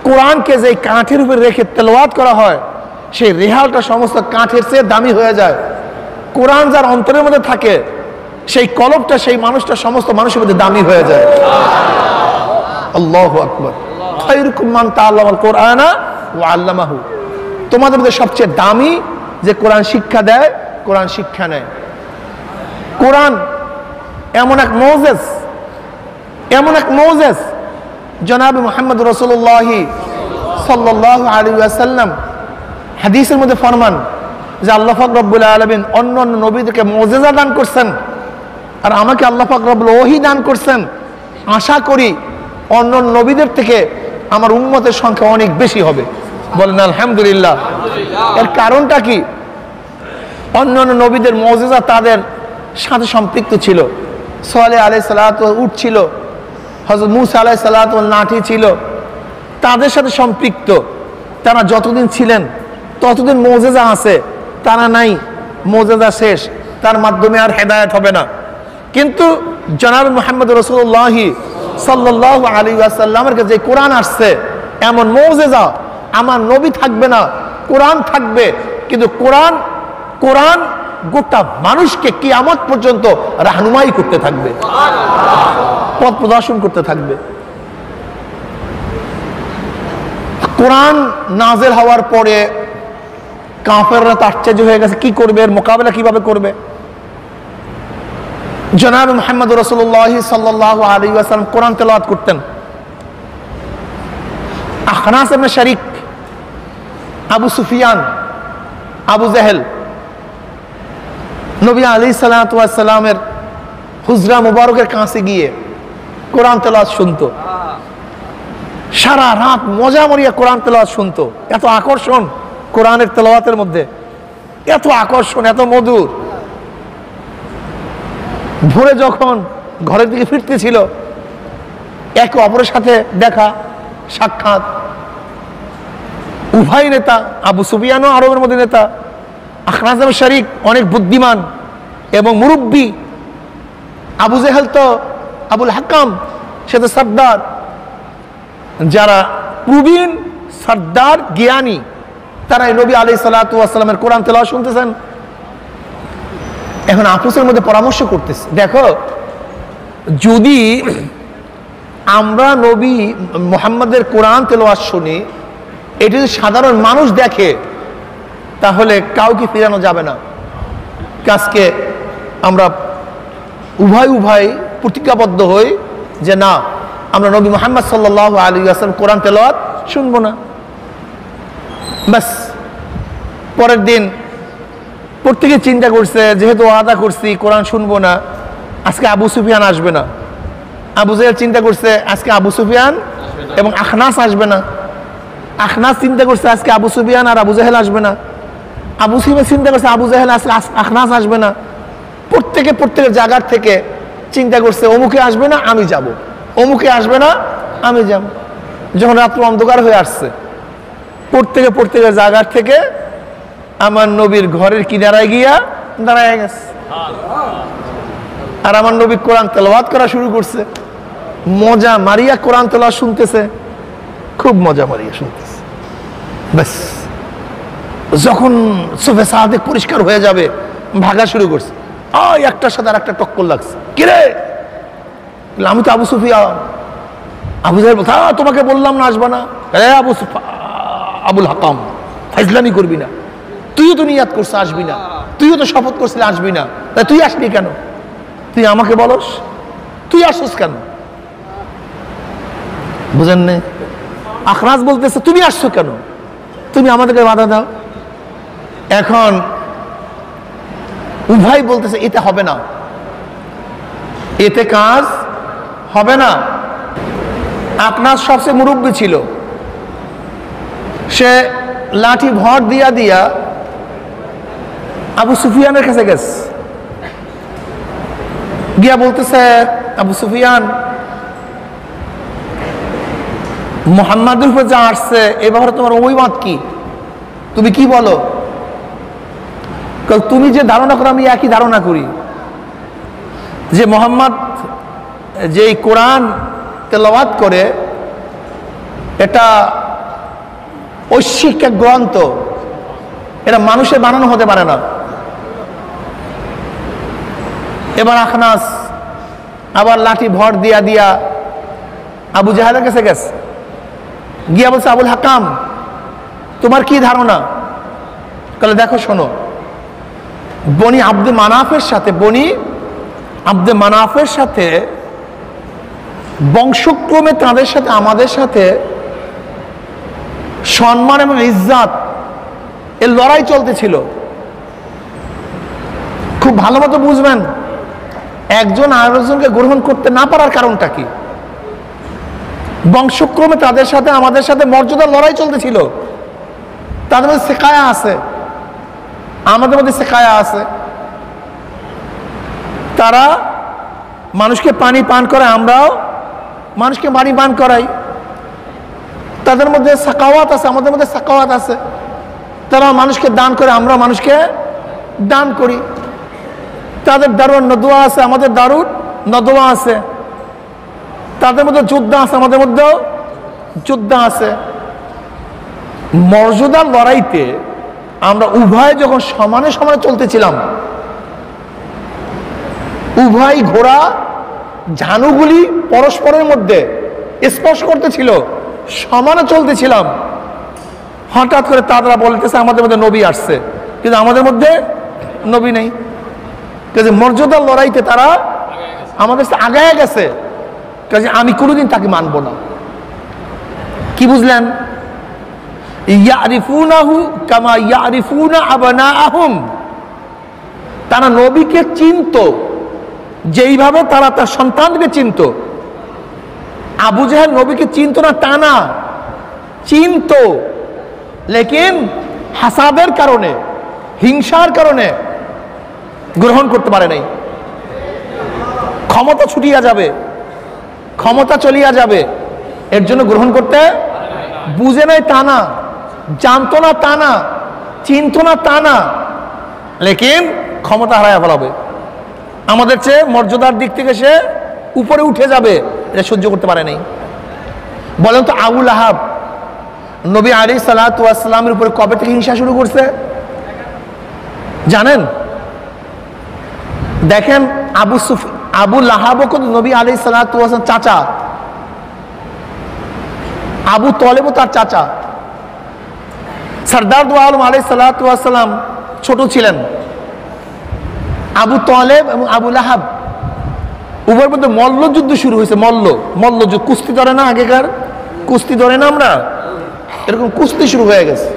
কোরআনকে যে কাঠের উপরে রেখে তেলাওয়াত করা হয় সেই রেহালটা সমস্ত কাঠের চেয়ে দামি হয়ে যায়। কোরআন যার অন্তরের মধ্যে থাকে সেই কলবটা, সেই মানুষটা সমস্ত মানুষের মধ্যে দামি হয়ে যায়। আল্লাহু আকবার। খায়রুকুম মান তাআল্লামাল কুরআনা ওয়া আল্লামাহু, তোমাদের মধ্যে সবচেয়ে দামি যে কোরআন শিক্ষা দেয়, কোরআন শিক্ষা নেয়। কোরআন এমন এক মৌজেজ, এমন এক মৌজেজ জনাব মুহাম্মদ রাসূলুল্লাহ সাল্লাল্লাহু আলাইহি ওয়াসাল্লাম হাদিসের মধ্যে ফরমান যে আল্লাহ পাক রব্বুল আলামিন অন্য অন্য নবীদেরকে মুজিজা দান করছেন, আর আমাকে আল্লাহ পাক রব্বুল ওহী দান করছেন। আশা করি অন্য নবীদের থেকে আমার উম্মতের সংখ্যা অনেক বেশি হবে। বলেন আলহামদুলিল্লাহ। এর কারণটা কি? অন্য অন্য নবীদের মুজিজা তাদের সাথে সম্পৃক্ত ছিল। সালেহ আলাইহিস সালাতু উট ছিল, হযরত মূসা আলাইহিস সালাতু লাঠি ছিল, তাদের সাথে সম্পৃক্ত। তারা যতদিন ছিলেন ততদিন মুজিজা আছে, তারা নাই, মুজিজা শেষ, তার মাধ্যমে আর হেদায়েত হবে না। কিন্তু জনাব মুহাম্মদ রাসূলুল্লাহ সাল্লাল্লাহু আলাইহি ওয়াসাল্লামের কাছে যে কোরআন আসছে, এমন মুজিজা আমার নবী থাকবে না, কোরআন থাকবে। কিন্তু কোরআন কোরআন গোটা মানুষকে কিয়ামত পর্যন্ত রাহনুমাই করতে থাকবে, পথ প্রদর্শন করতে থাকবে। কোরআন নাযিল হওয়ার পরে কাফেররা আশ্চর্য হয়ে গেছে, কি করবে, এর মোকাবেলা কিভাবে করবে? জনাব মুহাম্মদ রাসূলুল্লাহ সাল্লাল্লাহু আলাইহি ওয়াসাল্লাম কোরআন তেলাওয়াত করতেন। আখনাস ইবনে শারিক, আবু সুফিয়ান, আবু জাহেল নবী আলাইহিস সালাতু ওয়াস সালামের হুজরা মুবারকের কাছে গিয়ে কোরআন তেলাওয়াত শুনতো। সারা রাত মজা মরিয়া কোরআন তেলাওয়াত শুনতো। এত আকর্ষণ কোরআনের তেলাওয়াতের মধ্যে, এত আকর্ষণ, এত মধুর। ভোরে যখন ঘরের দিকে ফিরতেছিল, একে অপরের সাথে দেখা সাক্ষাৎ। উভয় নেতা, আবু সুফিয়ানও আরবের মধ্যে নেতা, আখনাস ইবনে শারিক অনেক বুদ্ধিমান এবং মুরব্বী, আবু জেহেল তো আবুল হাকাম, সে তো সর্দার। যারা প্রবীণ সর্দার জ্ঞানী, তারা নবী আলাইহিস সালাতু ওয়াস সালামের কোরআন তেলাওয়াত শুনতেছেন। এখন আপসের মধ্যে পরামর্শ করতেছে, দেখো যদি আমরা নবী মুহাম্মদের কোরআন তেলাওয়াত শুনি, এটি যদি সাধারণ মানুষ দেখে তাহলে কাউকে ফিরানো যাবে না। আজকে আমরা উভয় প্রতিজ্ঞাবদ্ধ হই যে না, আমরা নবী মুহাম্মদ সাল্লাল্লাহু আলাইহি ওয়াসাল্লাম কোরআন তেলাওয়াত শুনবো না। বাস পরের দিন প্রত্যেকে চিন্তা করছে, যেহেতু ওয়াদা করছি কোরআন শুনবো না, আজকে আবু সুফিয়ান আসবে না। আবু জাহেল চিন্তা করছে আজকে আবু সুফিয়ান এবং আখনাস আসবে না। আখনাস চিন্তা করছে আজকে আবু সুফিয়ান আর আবু জাহেল আসবে না। আবু সুফিয়ান চিন্তা করছে আবু জাহেল আজকে আখনাস আসবে না। প্রত্যেকের জায়গার থেকে চিন্তা করছে অমুকে আসবে না, আমি যাব, অমুকে আসবে না, আমি যাব। যখন রাত্র অন্ধকার হয়ে আসছে, প্রত্যেকের জায়গার থেকে আমার নবীর ঘরের কিনারায় গিয়া দাঁড়ায় গেছে। আর আমার নবী কোরআন তেলাওয়াত করা শুরু করছে। মজা মারিয়া কোরআন তেলাওয়াত শুনতেছে, খুব মজা মারিয়া শুনতেছে। ব্যাস যখন সোফে সাহাদে পরিষ্কার হয়ে যাবে, ভাগা শুরু করছে। একটার সাথে আর একটা টক্কর লাগছে। কিরে, আমি তো আবু সুফিয়ান। আবু জাহেল বলছে তোমাকে বললাম না আসবা না। আবুল হাকাম, ফাইজলামি করবি না, তুইও তো নিয়াত করছিস আসবি না, তুইও তো শপথ করছিস আসবি না, তাই তুই আসবি কেন? তুই আমাকে বলস, তুই আসছিস কেন? বুঝেন না? আখনাস বলতেছে তুমি আসছো কেন, তুমি আমাদেরকে বাধা দাও। এখন উভয় বলতেছে এতে হবে না, এতে কাজ হবে না। আখনাস সবচেয়ে মুরব্বী ছিল, সে লাঠি ভর দিয়া আবু সুফিয়ানের কাছে গেছে, গিয়া বলতেছে আবু সুফিয়ান, মুহাম্মাদের উপর যা আসছে এ ব্যাপারে তোমার অভিমত কি? তুমি কি বলো? তুমি যে ধারণা করো আমি একই ধারণা করি, যে মুহাম্মদ যে কোরআন তেলাওয়াত করে এটা ঐশ্বিক এক গ্রন্থ, এটা মানুষের বানানো হতে পারে না। এবার আখনাস আবার লাঠি ভর দিয়া আবু জাহেলের কাছে গেছে, গিয়া বলছে আবুল হাকাম তোমার কি ধারণা? বলে দেখো শোনো, বনি আব্দুল মানাফের সাথে বনি আব্দে মানাফের সাথে বংশক্রমে তাদের সাথে আমাদের সাথে সম্মান এবং ইজ্জত এর লড়াই চলতেছিল। খুব ভালো মতো বুঝবেন, একজন আরেকজনকে গ্রহণ করতে না পারার কারণটা কি। বংশক্রমে তাদের সাথে আমাদের সাথে মর্যাদার লড়াই চলতেছিল। তাদের মধ্যে সেকায়া আছে, আমাদের মধ্যে সেকায়া আছে। তারা মানুষকে পানি পান করে, আমরাও মানুষকে পানি পান করাই। তাদের মধ্যে সাকাওয়াত আছে, আমাদের মধ্যে সাকাওয়াত আছে। তারা মানুষকে দান করে, আমরা মানুষকে দান করি। তাদের দারুণ নদওয়া আছে, আমাদের দারুণ নদওয়া আছে। তাদের মধ্যে যোদ্ধা আছে, আমাদের মধ্যেও যোদ্ধা আছে। মর্যাদার লড়াইতে আমরা উভয় যখন সমানে সমানে চলতেছিলাম, উভয় ঘোড়া ঝানুগুলি পরস্পরের মধ্যে স্পর্শ করতেছিল, সমানে চলতেছিলাম। হঠাৎ করে তারা বলতেছে আমাদের মধ্যে নবী আসছে, কিন্তু আমাদের মধ্যে নবী নেই। কাজে মর্যাদার লড়াইতে তারা আমাদের সাথে আগায় গেছে, কাজে আমি কোনোদিন তাকে মানব না। কি বুঝলেন? ইয়ারিফুনাহু কামা ইয়ারিফুনা আবনাআহুম। তারা নবীকে চিনত যেইভাবে তারা তার সন্তানকে চিনত। আবু জাহেল নবীকে চিনত না তা না, চিনত, লেকিন হাসাদের কারণে, হিংসার কারণে গ্রহণ করতে পারে নাই। ক্ষমতা ছুটিয়া যাবে, ক্ষমতা চলিয়া যাবে, এর জন্য গ্রহণ করতে বুঝে নাই তা না, জানতো না তা না, চিনত না তা না, লেকিন ক্ষমতা হারায় ফেলাবে। আমাদের চেয়ে মর্যাদার দিক থেকে সে উপরে উঠে যাবে, এটা সহ্য করতে পারে নাই। বলেন তো আবু লাহাব নবী আলাইহিস সালাতু ওয়াস সালামের উপরে কবে থেকে হিংসা শুরু করছে জানেন? দেখেন আবু লাহাবও কিন্তু নবী আলাইহিস সালাতু ওয়াস সালাম চাচা, আবু তলেবও তার চাচা। সরদার দু আলম আলাইহিস সালাতু ওয়াস সালাম ছোট ছিলেন। আবু তলেব এবং আবু লাহাব উভয়ের মধ্যে মল্লযুদ্ধ শুরু হয়েছে। মল্লযুদ্ধ, কুস্তি ধরে না, আগেকার কুস্তি ধরে না আমরা, এরকম কুস্তি শুরু হয়ে গেছে।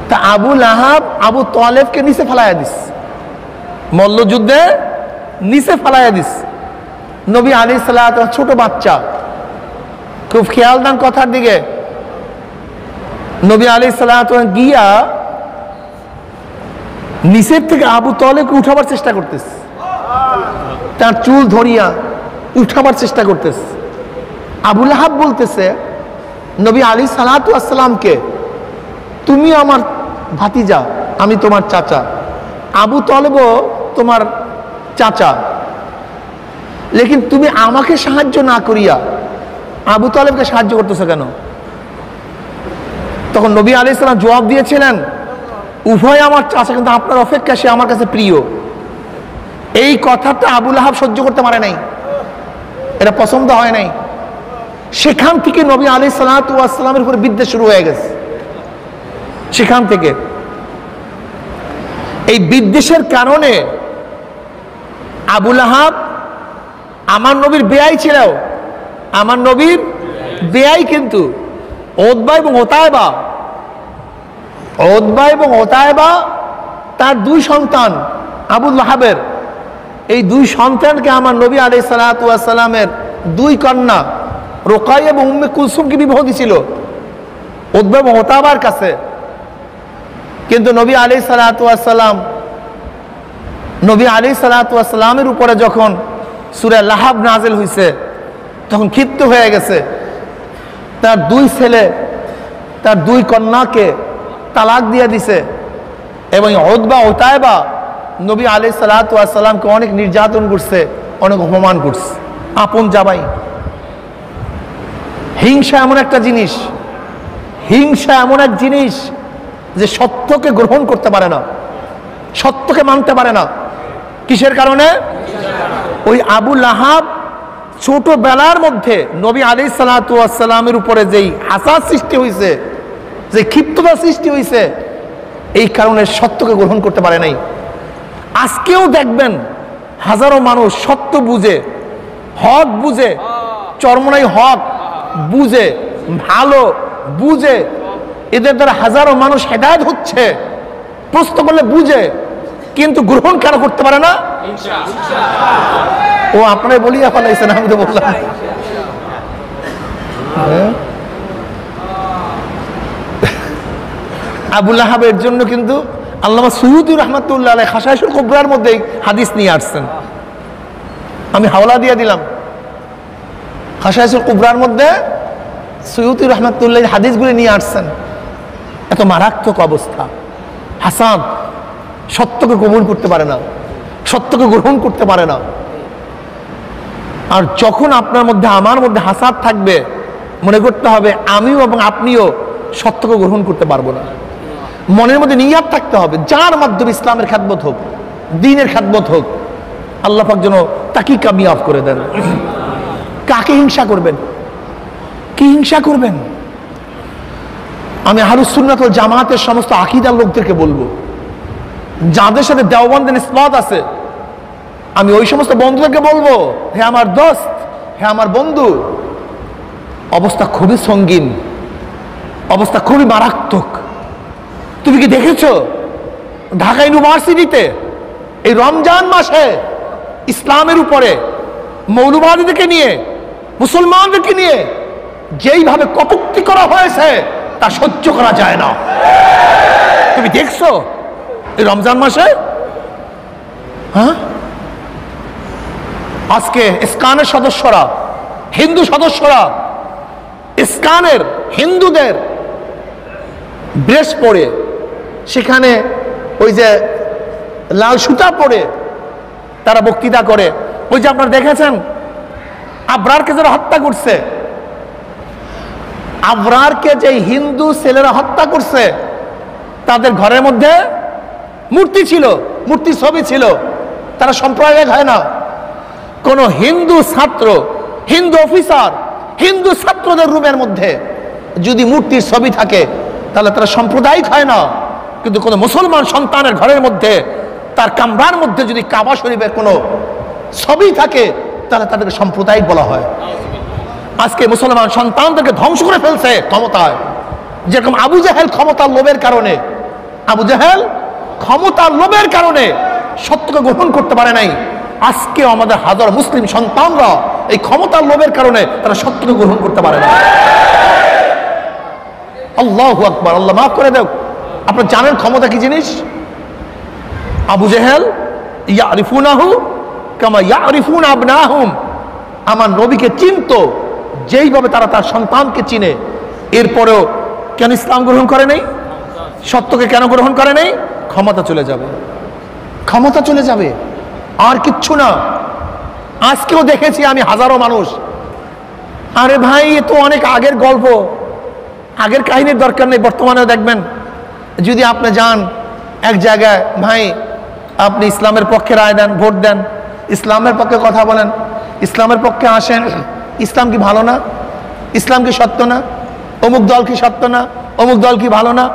তা আবু লাহাব আবু তলেবকে নিচে ফেলাইয়া দিস, মল্লযুদ্ধে নিচে ফেলাইয়া দিস। নবী আলাইহিস সালাতু ছোট বাচ্চা, খুব খেয়াল দেন কথার দিকে। নবী আলাইহিস সালাতু গিয়া নিচের থেকে আবু তলেবকে উঠাবার চেষ্টা করতেছে, তার চুল ধরিয়া উঠাবার চেষ্টা করতেছে। আবু লাহাব বলতেছে নবী আলাইহিস সালাতু আসসালামকে, তুমি আমার ভাতিজা, আমি তোমার চাচা, আবু তলেবও তোমার চাচা, লেকিন তুমি আমাকে সাহায্য না করিয়া আবু তলেবকে সাহায্য করতেছো কেন? তখন নবী আলাইহিস সালাম জবাব দিয়েছিলেন, উভয় আমার চাচা, কিন্তু আপনার অপেক্ষা সে আমার কাছে প্রিয়। এই কথাটা আবু লাহাব সহ্য করতে পারে নাই, এটা পছন্দ হয় নাই। সেখান থেকে নবী আলাইহিস সালাতু ওয়াস সালামের উপরে বিদ্বেষ শুরু হয়ে গেছে। সেখান থেকে এই বিদ্বেষের কারণে আবু লাহাব আমার নবীর বেয়াই ছিল, আমার নবীর বেয়াই, কিন্তু উতবা এবং ওতায়বা তার দুই সন্তান আবু লাহাবের, এই দুই সন্তানকে আমার নবী আলাইহিস সালাতু ওয়াস সালামের দুই কন্যা রুকাইয়া এবং উম্মে কুলসুমকে বিবাহ দিছিল উতবা এবং ওতায়বার কাছে। কিন্তু নবী আলাইহিস সালাতু ওয়াস সালামের উপরে যখন সূরা লাহাব নাযিল হয়েছে, তখন ক্ষিপ্ত হয়ে গেছে। তার দুই ছেলে, তার দুই কন্যাকে তালাক দিয়ে দিছে, এবং উতবা ওতায়বা নবী আলাইহিস সালাতু ওয়াস সালামকে অনেক নির্যাতন করছে, অনেক অপমান করছে। আপন জামাই। হিংসা এমন একটা জিনিস, হিংসা এমন এক জিনিস যে সত্যকে গ্রহণ করতে পারে না, সত্যকে মানতে পারে না। কিসের কারণে? ওই আবু লাহাব ছোটবেলার মধ্যে নবী আলাইহিস সালাতু ওয়াস সালামের উপরে যেই হাসাদ সৃষ্টি হয়েছে, যে ক্ষিপ্ততা সৃষ্টি হয়েছে, এই কারণে সত্যকে গ্রহণ করতে পারে নাই। আজকেও দেখবেন হাজারো মানুষ সত্য বুঝে, হক বুঝে, চরমনাই হক বুঝে, ভালো বুঝে, এদের দ্বারা হাজারো মানুষ হেদায়েত হচ্ছে। প্রশ্ন করলে বুঝে, কিন্তু গ্রহণ কেন করতে পারে না? ও আপনারা বলিয়া ফেলাইছেন, আমি তো বললাম। আবু লাহাবের জন্য কিন্তু আল্লামা সুয়ুতী রাহমাতুল্লাহ আলাইহি খাসাইসুল কুবরার মধ্যে হাদিস নিয়ে আসছেন। আমি হাওলা দিয়ে দিলাম, খাসাইসুল কুবরার মধ্যে সুয়ুতী রাহমাতুল্লাহ হাদিসগুলি নিয়ে আসছেন। এত মারাত্মক অবস্থা। হাসান সত্যকে কবুল করতে পারে না, সত্যকে গ্রহণ করতে পারে না। আর যখন আপনার মধ্যে আমার মধ্যে হাসাদ থাকবে, মনে করতে হবে আমিও এবং আপনিও সত্যকে গ্রহণ করতে পারবো না। মনের মধ্যে নিয়াত থাকতে হবে, যার মাধ্যমে ইসলামের খেদমত হোক, দ্বীনের খেদমত হোক, আল্লাহ পাক যেন তাকে কামিয়াব করে দেন। কাকে হিংসা করবেন? কি হিংসা করবেন? আমি আহলুস সুন্নাত ওয়াল জামাতের সমস্ত আকীদার লোকদেরকে বলবো, যাদের সাথে দেওবন্দের নিসবত আছে, আমি ওই সমস্ত বন্ধুদেরকে বলবো, হে আমার দোস্ত, হে আমার বন্ধু, অবস্থা খুবই সঙ্গীন, অবস্থা খুবই মারাত্মক। তুমি কি দেখেছো ঢাকা ইউনিভার্সিটিতে এই রমজান মাসে ইসলামের উপরে মৌলবাদীদেরকে নিয়ে, মুসলমানদেরকে নিয়ে যেইভাবে কটূক্তি করা হয়েছে তা সহ্য করা যায় না। তুমি দেখছো এই রমজান মাসে? হ্যাঁ, আজকে ইসকানের সদস্যরা, হিন্দু সদস্যরা ইসকানের হিন্দুদের ড্রেস পরে, সেখানে ওই যে লাল সুতা পরে তারা বক্তৃতা করে। ওই যে আপনারা দেখেছেন আবরারকে যারা হত্যা করছে, আবরারকে যে হিন্দু ছেলেরা হত্যা করছে, তাদের ঘরের মধ্যে মূর্তি ছিল, মূর্তির ছবি ছিল। তারা সম্প্রদায় হয় না। কোন হিন্দু ছাত্র, হিন্দু অফিসার, হিন্দু ছাত্রদের রুমের মধ্যে যদি মূর্তির ছবি থাকে তাহলে তারা সাম্প্রদায়িক হয় না। কিন্তু কোন মুসলমান সন্তানের ঘরের মধ্যে, তার কামরার মধ্যে যদি কাবা শরীফের কোনো ছবি থাকে তাহলে তাদেরকে সাম্প্রদায়িক বলা হয়। আজকে মুসলমান সন্তানদেরকে ধ্বংস করে ফেলছে ক্ষমতায়। যেরকম আবু জাহেল ক্ষমতার লোভের কারণে, আবু জাহেল ক্ষমতার লোভের কারণে সত্যকে গ্রহণ করতে পারে নাই। আজকে আমাদের হাজার মুসলিম সন্তানরা এই ক্ষমতার লোভের কারণে তারা সত্যকে গ্রহণ করতে পারে না। আল্লাহু আকবার, আল্লাহ মাফ করে দেও। আপনারা জানেন ক্ষমতা কি জিনিস? আবু জাহেল ইয়ারিফুনাহু কামা ইয়ারিফুন আবনাহুম, আমার নবীকে চিনতো যেইভাবে তারা তার সন্তানকে চিনে। এরপরেও কেন ইসলাম গ্রহণ করে নাই? সত্যকে কেন গ্রহণ করে নাই? ক্ষমতা চলে যাবে, ক্ষমতা চলে যাবে, আর কিচ্ছু না। আজকেও দেখেছি আমি হাজারো মানুষ, আরে ভাই এ তো অনেক আগের গল্প, আগের কাহিনীর দরকার নেই। বর্তমানেও দেখবেন যদি আপনি যান এক জায়গায়, ভাই আপনি ইসলামের পক্ষে রায় দেন, ভোট দেন, ইসলামের পক্ষে কথা বলেন, ইসলামের পক্ষে আসেন, ইসলাম কি ভালো না? ইসলাম কি সত্য না? অমুক দল কি সত্য না? অমুক দল কি ভালো না?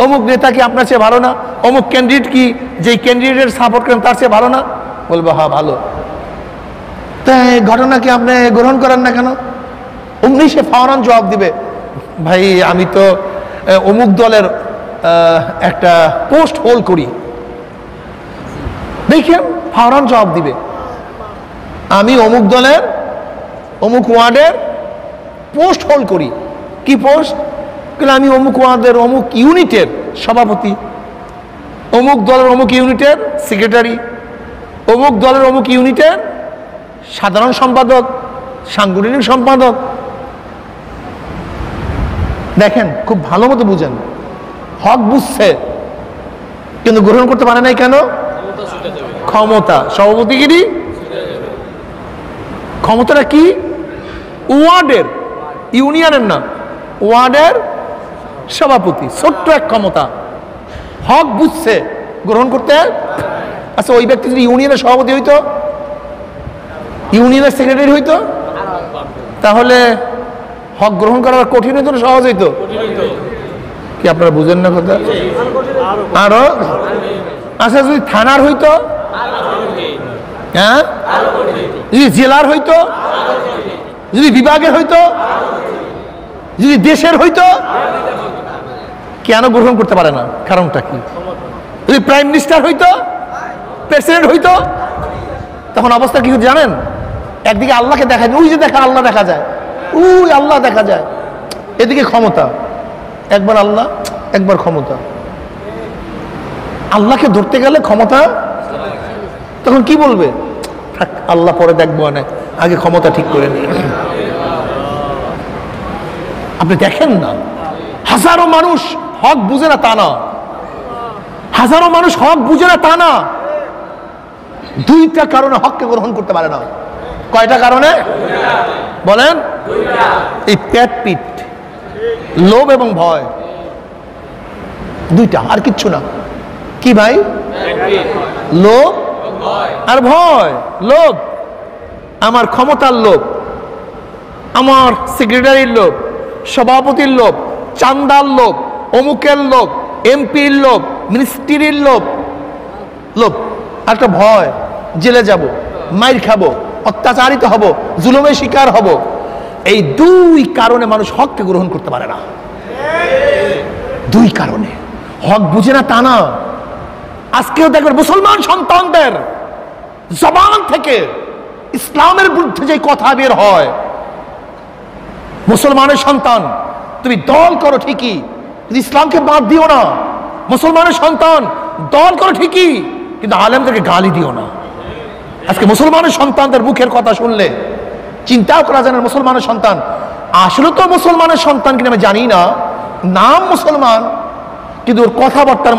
অমুক নেতা কি আপনার চেয়ে ভালো না? অমুক ক্যান্ডিডেট কি যেই ক্যান্ডিডেটের সাপোর্ট করেন তার চেয়ে ভালো না? বলবো হ্যাঁ ভালো। তাই ঘটনা কি আপনি গ্রহণ করেন না কেন? অমনি সে ফাওরান জবাব দিবে, ভাই আমি তো অমুক দলের একটা পোস্ট হোল্ড করি। দেখেন ফাওরান জবাব দিবে, আমি অমুক দলের অমুক ওয়ার্ডের পোস্ট হোল্ড করি। কি পোস্ট? আমি অমুক ওয়ার্ডের অমুক ইউনিটের সভাপতি, অমুক দলের অমুক ইউনিটের সেক্রেটারি, অমুক দলের অমুক ইউনিটের সাধারণ সম্পাদক, সাংগঠনিক সম্পাদক। দেখেন খুব ভালো মতো বুঝেন, হক বুঝছে কিন্তু গ্রহণ করতে পারে নাই কেন? ক্ষমতা। সভাপতিগিরি ক্ষমতাটা কি? ওয়ার্ডের, ইউনিয়নের না, ওয়ার্ডের সভাপতি, ছোট্ট এক ক্ষমতা। হক বুঝছে, গ্রহণ করতে। আচ্ছা ওই ব্যক্তি যদি ইউনিয়নের সভাপতি হইতো, ইউনিয়নের সেক্রেটারি হইতো, তাহলে হক গ্রহণ করা কঠিন হইতো না সহজ হইতো? কি আপনারা বুঝেন না কথা? আরো। আচ্ছা যদি থানার হইতো, হ্যাঁ, যদি জেলার হইতো, যদি বিভাগের হইতো, যদি দেশের হইতো, কেন গ্রহণ করতে পারে না? কারণটা কি? যদি প্রাইম মিনিস্টার হইতো, প্রেসিডেন্ট হইতো, তখন অবস্থা কি হতো জানেন? একদিকে আল্লাহকে দেখা যায়, ওই যে দেখা আল্লাহ দেখা যায়, ওই আল্লাহ দেখা যায়, এদিকে ক্ষমতা, একবার আল্লাহ একবার ক্ষমতা। আল্লাহকে ধরতে গেলে ক্ষমতা, তখন কি বলবে? আল্লাহ পরে দেখবো, না আগে ক্ষমতা ঠিক করে নিয়ে। আপনি দেখেন না, হাজারো মানুষ হক বুঝে না তা না, হাজারো মানুষ হক বুঝে না তা না, দুইটা কারণে হককে গ্রহণ করতে পারে না। কয়টা কারণে বলেন? এই পেট পিট, লোভ এবং ভয়, দুইটা, আর কিচ্ছু না। কি ভাই? লোভ আর ভয়। লোভ, আমার ক্ষমতার লোভ, আমার সেক্রেটারির লোভ, সভাপতির লোভ, চান্দার লোভ, অমুকের লোভ, এমপির লোভ, মিনিস্ট্রির লোভ। লোভ আর একটা ভয়, জেলে যাব, মাইর খাবো, অত্যাচারিত হব, জুলুমের শিকার হব। এই দুই কারণে মানুষ হককে গ্রহণ করতে পারে না। দুই কারণে হক বুঝে না তা না। আজকেও দেখবেন মুসলমান সন্তানদের জবান থেকে ইসলামের বিরুদ্ধে যে কথা বের হয়, মুসলমানের সন্তান তুমি দল করো ঠিকই, কিন্তু ইসলামকে বাদ দিও না। মুসলমানের সন্তান দল করো ঠিকই, কিন্তু আলেমদেরকে গালি দিও না। আজকে মুসলমানের সন্তানদের মুখের কথা শুনলে চিন্তাও করা যায় না, মুসলমানের সন্তান আসলে তো মুসলমানের সন্তান কিনা আমি জানি না, নাম মুসলমান, কিন্তু ওর কথাবার্তার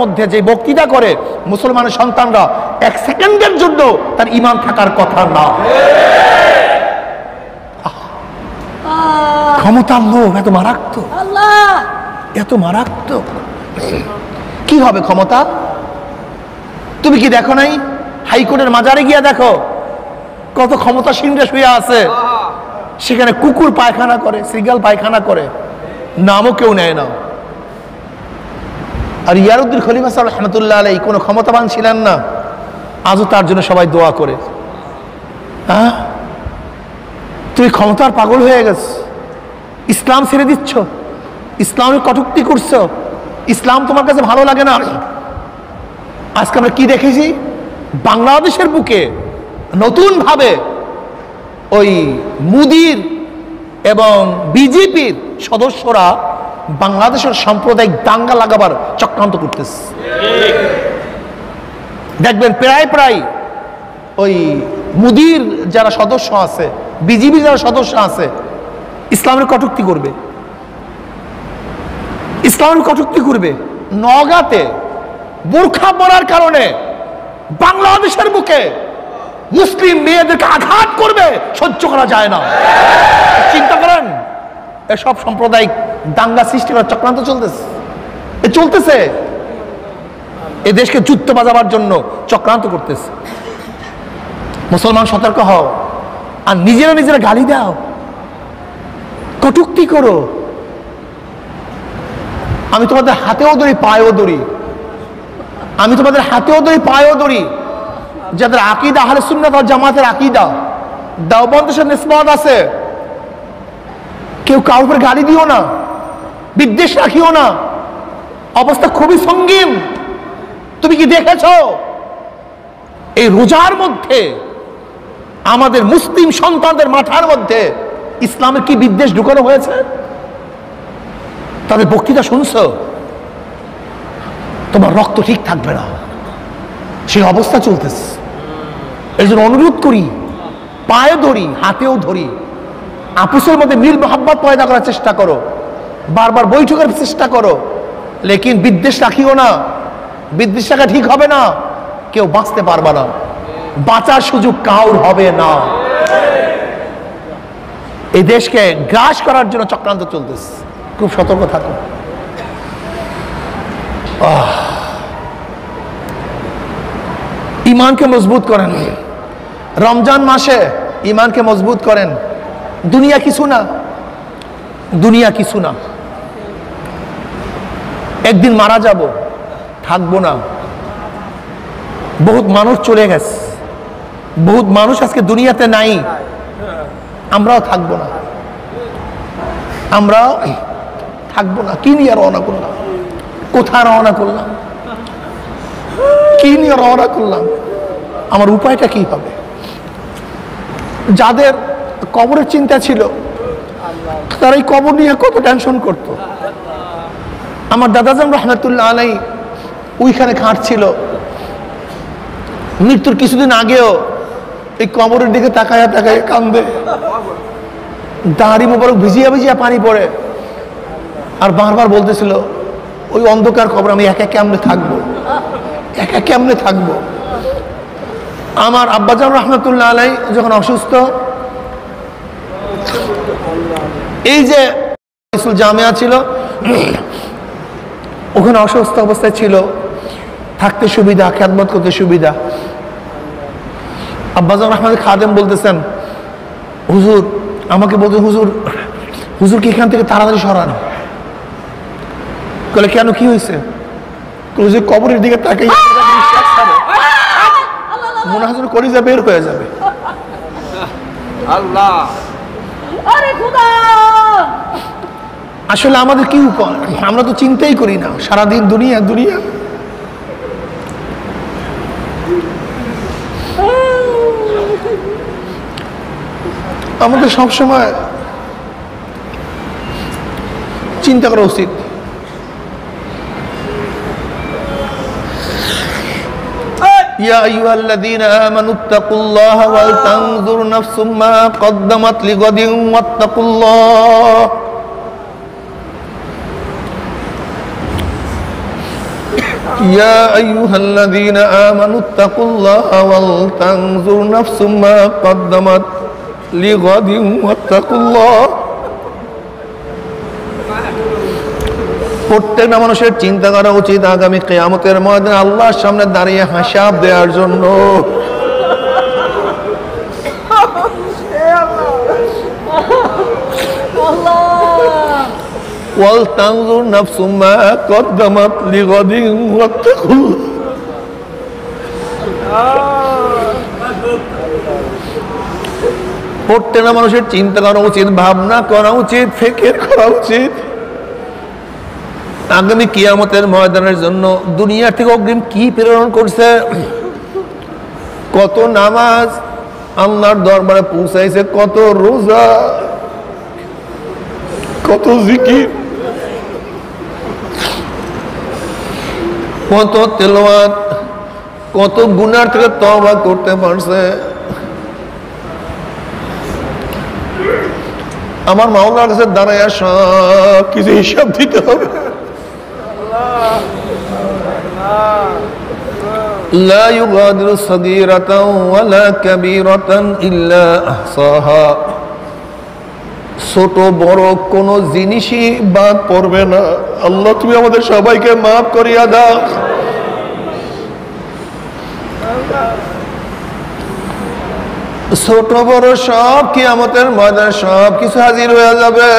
মধ্যে যে বক্তৃতা করে মুসলমানের সন্তানরা এক সেকেন্ডের জন্য তার ঈমান থাকার কথা না। ক্ষমতার লোভ এত মারাত্মক, এত মারাত্মক। কি হবে ক্ষমতা? তুমি কি দেখো নাই হাইকোর্টের মাজারে গিয়া দেখো কত ক্ষমতাসীনরা শুয়ে আছে, সেখানে কুকুর পায়খানা করে, সিগাল পায়খানা করে, নামও কেউ নেয় না। আর ইয়ারউদ্দিন খলিফা সাহেব রহমতুল্লাহ আলাইহি কোনো ক্ষমতাবান ছিলেন না, আজও তার জন্য সবাই দোয়া করে। হ্যাঁ, তুমি ক্ষমতার পাগল হয়ে গেছ, ইসলাম ছেড়ে দিচ্ছ, ইসলামের কটূক্তি করছো, ইসলাম তোমার কাছে ভালো লাগে না। আজকে আমরা কি দেখেছি? বাংলাদেশের বুকে নতুন ভাবে ওই মুদির এবং বিজেপির সদস্যরা বাংলাদেশের সাম্প্রদায়িক দাঙ্গা লাগাবার চক্রান্ত করতেছে। দেখবেন প্রায় ওই মুদির যারা সদস্য আছে, বিজেপি যারা সদস্য আছে, ইসলামের কটূক্তি করবে, ইসলামের কটূক্তি করবে। নওগাঁতে বোরখা পরার কারণে বাংলাদেশের বুকে মুসলিম মেয়েদেরকে আঘাত করবে, সহ্য করা যায় না। চিন্তা করেন, এসব সাম্প্রদায়িক দাঙ্গা সৃষ্টি করার চক্রান্ত চলতেছে, এ দেশকে যুদ্ধ বাজাবার জন্য চক্রান্ত করতেছে। মুসলমান সতর্ক হও, আর নিজেরা গালি দাও, কটূক্তি করো। আমি তোমাদের হাতেও ধরি, পায়েও ধরি, আমি তোমাদের হাতেও ধরি, পায়েও ধরি। যাদের আকীদা আহলে সুন্নাত ওয়াল জামাতের আকীদা, দেওবন্দের নিসবত আছে, কেউ কারোর উপর গালি দিও না, বিদ্বেষ রাখিও না। অবস্থা খুবই সঙ্গীন। তুমি কি দেখেছো এই রোজার মধ্যে আমাদের মুসলিম সন্তানদের মাথার মধ্যে ইসলামের কি বিদ্বেষ ঢুকানো হয়েছে? তাদের বক্তৃতা শুনছো, তোমার রক্ত ঠিক থাকবে না, সেই অবস্থা চলতেছে। এই জন্য অনুরোধ করি, পায়ে ধরি, হাতেও ধরি, আপুসের মধ্যে মিল মোহাব্বত পয়দা করার চেষ্টা করো, বারবার বৈঠকের চেষ্টা করো, লেকিন বিদ্বেষ রাখিও না। বিদ্বেষ রাখা ঠিক হবে না, কেউ বাঁচতে পারবে না, বাঁচার সুযোগ কাউর হবে না। এই দেশকে গ্রাস করার জন্য চক্রান্ত চলতেছে, খুব সতর্ক থাকো। ইমানকে মজবুত করেন, রমজান মাসে ইমানকে মজবুত করেন। দুনিয়া কিছু না, দুনিয়া কিছু না, একদিন মারা যাব, থাকবো না। বহুত মানুষ চলে গেছে, বহুত মানুষ আজকে দুনিয়াতে নাই, আমরাও থাকবো না, আমরাও থাকবো না। কি নিয়ে রওনা করলাম? কোথায় রওনা করলাম? কি নিয়ে রওনা করলাম? আমার উপায়টা কি হবে? যাদের কবরের চিন্তা ছিল তারা এই কবর নিয়ে কত টেনশন করত। আমার দাদাজান রহমতুল্লাহ আলাই ওইখানে খাটছিল, মৃত্যুর কিছুদিন আগেও এই কবরের দিকে তাকায়া তাকায় কান্দে, দাড়ি মোবারক ভিজিয়া ভিজিয়া পানি পড়ে, আর বারবার বলতেছিল ওই অন্ধকার কবর আমি একা কেমনে থাকবো, একা কেমনে থাকবো। আমার আব্বাজান রহমতুল্লাহ আলাই যখন অসুস্থ, এই যে জামিয়া ছিল ওখানে অসুস্থ অবস্থায় ছিল, থাকতে সুবিধা, খেদমত করতে সুবিধা। আব্বাজান রহমান খাদেম বলতেছেন, হুজুর আমাকে বলতে, হুজুর হুজুর কি এখান থেকে তাড়াতাড়ি সরান। বলে কেন, কি হয়েছে? হুজুর কবরের দিকে তাকাই মনে হয় কলিজা বের হয়ে যাবে। আল্লাহ, আসলে আমাদের কি উপায়? আমরা তো চিন্তাই করি না, সারাদিন দুনিয়া দুনিয়া। আমাদের সবসময় চিন্তা করা উচিত। يا أيها الذين آمنوا اتقوا الله ولتنظر نفس ما قدمت لغد واتقوا الله يا أيها الذين آمنوا اتقوا الله ولتنظر نفس ما قدمت لغد واتقوا الله। প্রত্যেকটা মানুষের চিন্তা করা উচিত আগামী কিয়ামতের ময়দানে আল্লাহর সামনে দাঁড়িয়ে হিসাব দেওয়ার জন্য। ওয়ালতানজুর নাফসুম মা কদ্দামাত লিগাদিন ওয়াত্তাকুল্লাহ। প্রত্যেকটা মানুষের চিন্তা করা উচিত, ভাবনা করা উচিত, ফিকির করা উচিত আগামী কিয়ামতের ময়দানের জন্য দুনিয়া থেকে অগ্রিম কি প্রেরণ করছে, কত নামাজ আল্লাহর দরবারে পৌঁছাইছে, কত রোজা, কত জিকির, কত তেলাওয়াত, কত গুনার থেকে তওবা করতে পারছে। আমার মাওলার কাছে দাঁড়ায় সব কিছু হিসাব দিতে হবে। لا يغادر صغيرة ولا كبيرة إلا أحصاها। ছোট বড় কোন জিনিসই বাদ পড়বে না। আল্লাহ তুমি আমাদের সবাইকে মাফ করিয়া দাও। ছোট বড় সব কিয়ামতের ময়দানে সব কিছু হাজির হয়ে যাবে।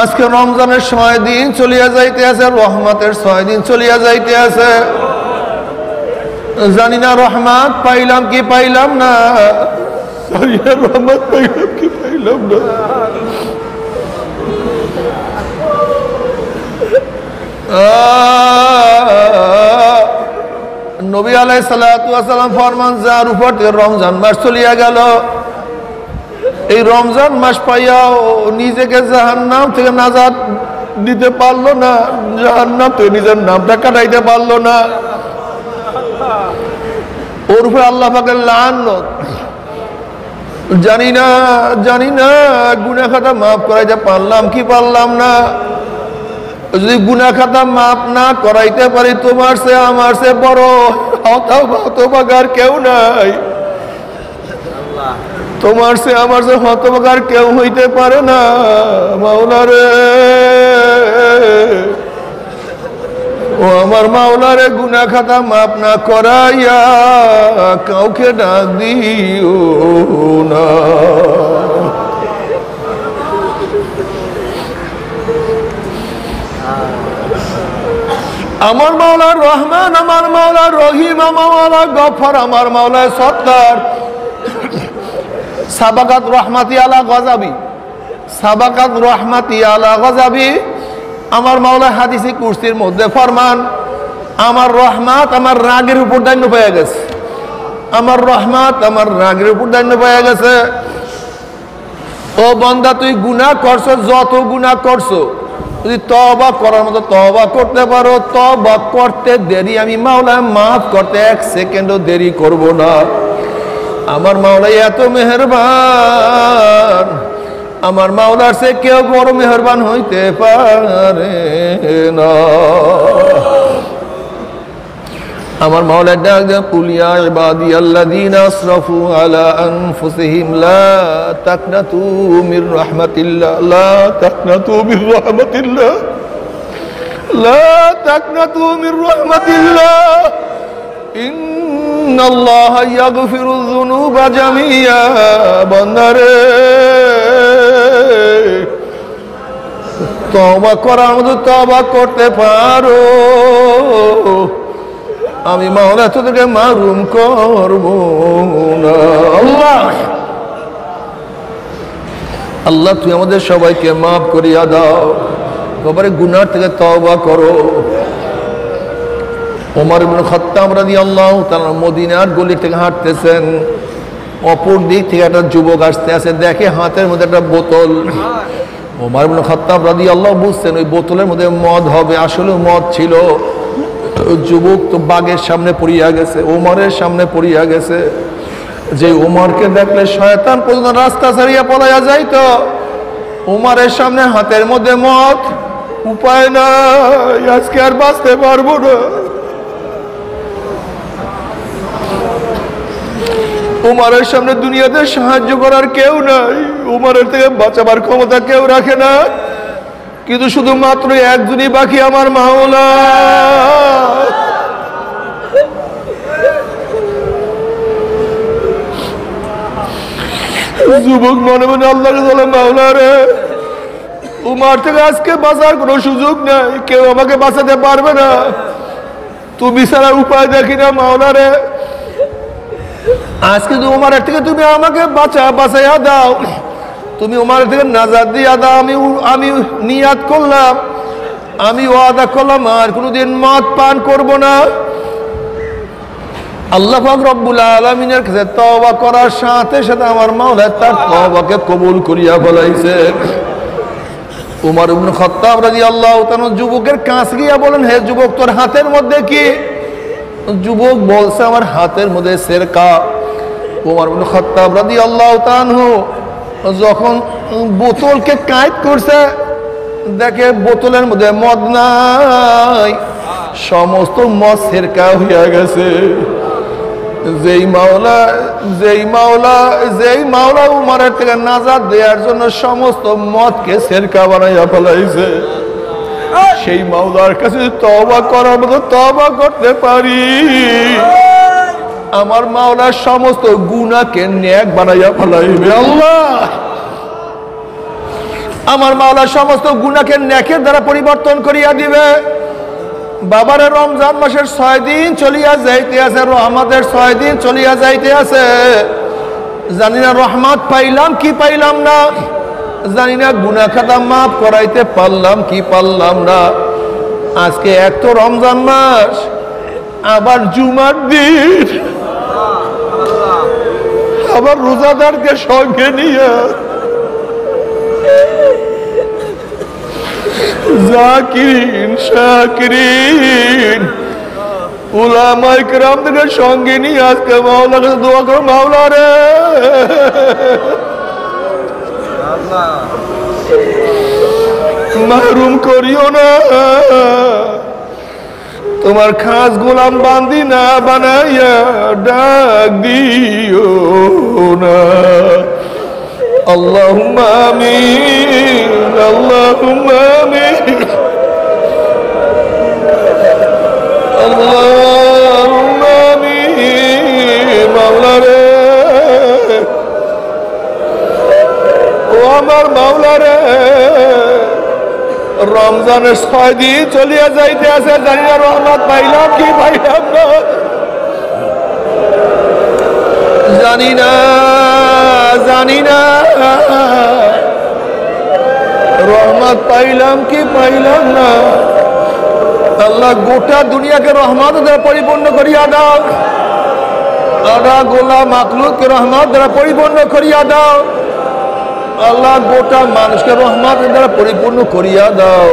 আজকে রমজানের 6 দিন চলিয়া যাইতে আছে, রহমতের 6 দিন চলিয়া যাইতে আছে। জানি না রহমত পাইলাম কি পাইলাম না, রহমত পাইলাম কি পাইলাম না। নবী আলাইহিস সালাতু ওয়াস সালাম ফরমান, যার উপর রমজান মাস চলিয়া গেল, এই রমজান মাস পাইয়াও নিজেকে জাহান্নাম থেকে নাজাত দিতে পারলো না, জাহান্নাম থেকে নিজের নামটা কাটাইতে পারলো না, ওর উপরে আল্লাহ পাকের লানত। জানি না গুনাহ খাতা মাফ করাইতে পারলাম কি পারলাম না। যদি গুনাহ খাতা মাফ না করাইতে পারি, তোমার সে আমার সে বড় হতভাগার কেউ নাই। তোমার সে আমার সে হতভাগার কেউ হইতে পারে না। মাওলা রে, ও আমার মাওলা রে, গুনাহ খাতা মাফ না করাইয়া কাউকে ডাক দিও না। আমার মাওলা রহমান, আমার মাওলা রহিম, আমার মাওলা গফফার, আমার মাওলা সত্তার। সাবাকাত রহমাতি আলা গজাবি, সাবাকাত রহমাতি আলা গজাবি। আমার মাওলা হাদিসে কুরসির মধ্যে ফরমান, আমার রহমত আমার রাগের উপর দান্য পেয়ে গেছে, আমার রহমত আমার রাগের উপর দান্য পেয়ে গেছে। ও বান্দা, তুই গুনাহ করছো, যত গুনাহ করছো, যদি তওবা করার মতো তওবা করতে পারো, তওবা করতে দেরি আমি মাওলা মাফ করতে এক সেকেন্ডও দেরি করব না। আমার মাওলা এত মেহেরবান, আমার মাওলার সে কেউ বড় মেহেরবান হইতে পারে না। আমার মাওলা ডাক দেন, কুল ইয়া ইবাদিয়াল্লাযীনা আসরাফু আলা আনফুসিহিম লা তাকনাতু মির রাহমাতিল্লাহ, লা তাকনাতু মির রাহমাতিল্লাহ, লা তাকনাতু মির রাহমাতিল্লাহ, ইন্নাল্লাহা ইয়াগফিরুয যুনুবা জামিয়া। বান্দারে, তওবা করার মতো তওবা করতে পারো, আমি মাওলা তোদেরকে মারুম করব না। আল্লাহ আল্লাহ তুই আমাদের সবাইকে মাফ করিয়া দাও, বাবারে গুনাহ থেকে তওবা করো। ওমর ইবনে খাত্তাব রাদিয়াল্লাহু তাআলা মদিনার গলি থেকে হাঁটতেছেন, অপর দিক থেকে একটা যুবক আসতে আসে, দেখে হাতের মধ্যে একটা বোতল। ওমর ইবনে খাত্তাব রাদিয়াল্লাহু বুঝছেন ওই বোতলের মধ্যে মদ হবে, আসলে মদ ছিল। যুবক তো বাগের সামনে পড়িয়া গেছে, ওমরের সামনে পড়িয়া গেছে। যে ওমরকে দেখলে শয়তান পর্যন্ত রাস্তা ছাড়িয়া পলাইয়া যাইতো, ওমরের সামনে হাতের মধ্যে মদ, উপায় নাই, আজকে আর বাঁচতে পারবো না। ওমরের সামনে দুনিয়াতে সাহায্য করার কেউ নাই, ওমরের থেকে বাঁচাবার ক্ষমতা কেউ রাখে না, কিন্তু শুধুমাত্র একজনই বাকি, আমার মাওলা। যুবক মনে মনে আল্লাহকে বলে, মাওলা রে, উমার থেকে আজকে বাঁচার কোনো সুযোগ নাই, কেউ আমাকে বাঁচাতে পারবে না, তুমি ছাড়া উপায় দেখি না মাওলা রে। আজকে তো উমারের থেকে তুমি আমাকে বাঁচাইয়া দাও, তুমি উমারের থেকে নাজাত দিয়া দাও। আমি নিয়াত করলাম, আমি ওয়াদা করলাম আর কোনোদিন মদ পান করব না। আল্লাহ পাক রব্বুল আলামিনের কাছে তওবা করার সাথে সাথে আমার মাওলা তার তওবাকে কবুল করিয়া ফেলাইছে। উমর ইবনে খাত্তাব রাদিয়াল্লাহু তাআলা যুবকের কাছে গিয়া বলেন, হে যুবক, তোর হাতের মধ্যে কি? যুবক বলছে, আমার হাতের মধ্যে সেরকা। উমর ইবনে খাত্তাব রাদিয়াল্লাহু তাআলা যখন বোতলকে কায়েদ করছে, দেখে বোতলের মধ্যে মদ নাই, সমস্ত মদ সেরকা হইয়া গেছে। যেই মাওলা উমরের থেকে নাজাত দেওয়ার জন্য সমস্ত মদকে সেরকা বানাইয়া ফেলাইছে, সেই মাওলার কাছে তওবা করার মতো তওবা করতে পারি, আমার মাওলা সমস্ত গুনাহকে নেক বানাইয়া ফেলাইবে। আল্লাহ, আমার মাওলা সমস্ত গুনাহকে নেকের দ্বারা পরিবর্তন করিয়া দিবে। বাবার রমজান মাসের 6 দিন চলিয়া যাইতে আছে, রহমতের 6 দিন চলিয়া যাইতে আছে। জানি না রহমত পাইলাম কি পাইলাম না, জানি না গুনাহ খাতা মাফ করাইতে পারলাম কি পারলাম না। আজকে এক তো রমজান মাস, আবার জুমার দিন, আবার রোজাদারকে সঙ্গে নিয়ে জাকিরিন শাকিরিন উলামায়ে কেরামদের সঙ্গে নিয়ে আজকে মাওলার কাছে দোয়া করো, মাওলা রে, মাহরুম করিও না, তোমার খাস গোলাম বান্দি না বানাইয়া ডাক দিও না। আল্লাহুম্মা আমিন, আল্লাহুম্মা আমিন, আল্লাহুম্মা আমিন। মাওলা রে, ও আমার মাওলা রে, রমজানের 6 দিন চলিয়া যাইতে আছে, জানি না রহমত পাইলাম কি পাইলাম না, জানি না রহমত পাইলাম কি পাইলাম না। আল্লাহ গোটা দুনিয়াকে রহমত দ্বারা পরিপূর্ণ করিয়া দাও, আল্লাহ গোলা মাখলুককে রহমত দ্বারা পরিপূর্ণ করিয়া দাও, আল্লাহ গোটা মানুষকে রহমত দ্বারা পরিপূর্ণ করিয়া দাও,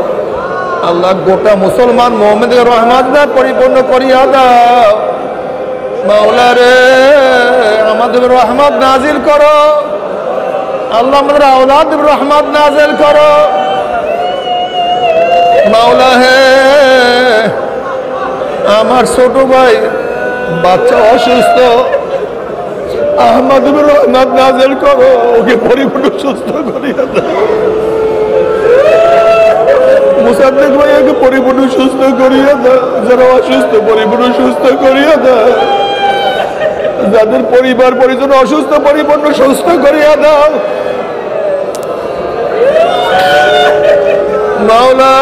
আল্লাহ গোটা মুসলমান মুমিনকে রহমত দ্বারা পরিপূর্ণ করিয়া দাও। মাওলা রে, আমাদের রহমত নাজিল করো, আল্লাহ আমাদের আওলাদ রহমত নাজিল করো। মাওলা হে, আমার ছোট ভাই বাচ্চা অসুস্থ, আহমদ রহমত নাজিল করো, ওকে পরিপূর্ণ সুস্থ করিয়া দাও। মুসাদ্দিক ভাইয়াকে পরিপূর্ণ সুস্থ করিয়া দাও, যারা অসুস্থ পরিপূর্ণ সুস্থ করিয়া দাও, যাদের পরিবার পরিজন অসুস্থ পরিপূর্ণ সুস্থ করিয়া দাও। মাওলা,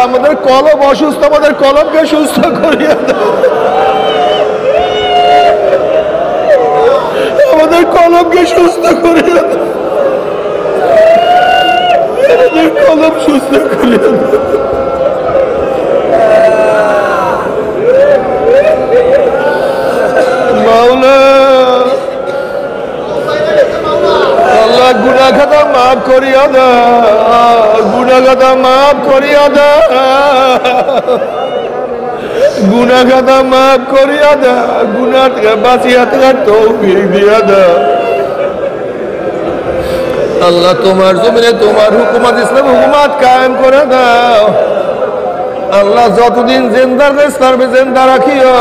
আমাদের কলব অসুস্থ, আমাদের কলবকে সুস্থ করিয়া দাও, আমাদের কলবকে সুস্থ করিয়া দাও, আমাদের কলব সুস্থ করিয়া দাও। মাওলা, আল্লাহ গুনাহ খাতা মাফ করিয়া দাও, গুনাহ খাতা মাফ করিয়া দাও, গুনাহ খাতা মাফ করিয়া দাও, গুনাহ থেকে বাঁচিয়া থাকার তৌফিক দিয়া দাও। আল্লাহ তোমার জমিনে তোমার হুকুমত, ইসলাম হুকুমত কায়েম করে দাও। আল্লাহ যতদিন জিন্দা ইসলামে জিন্দা রাখিও,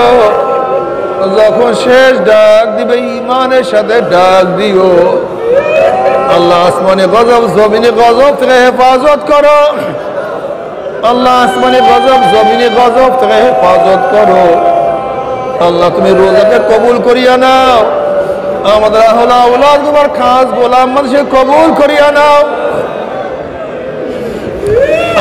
যখন শেষ ডাক দিবে ঈমানের সাথে ডাক দিও। আল্লাহ আসমানে গজব জমিনে গজব থেকে হেফাজত করো, আল্লাহ আসমানে গজব জমিনে গজব থেকে হেফাজত করো। আল্লাহ তুমি রোজাকে কবুল করিয়া নাও, আমাদের আওলাদ তোমার খাস গোলাম মানুষকে কবুল করিয়া নাও।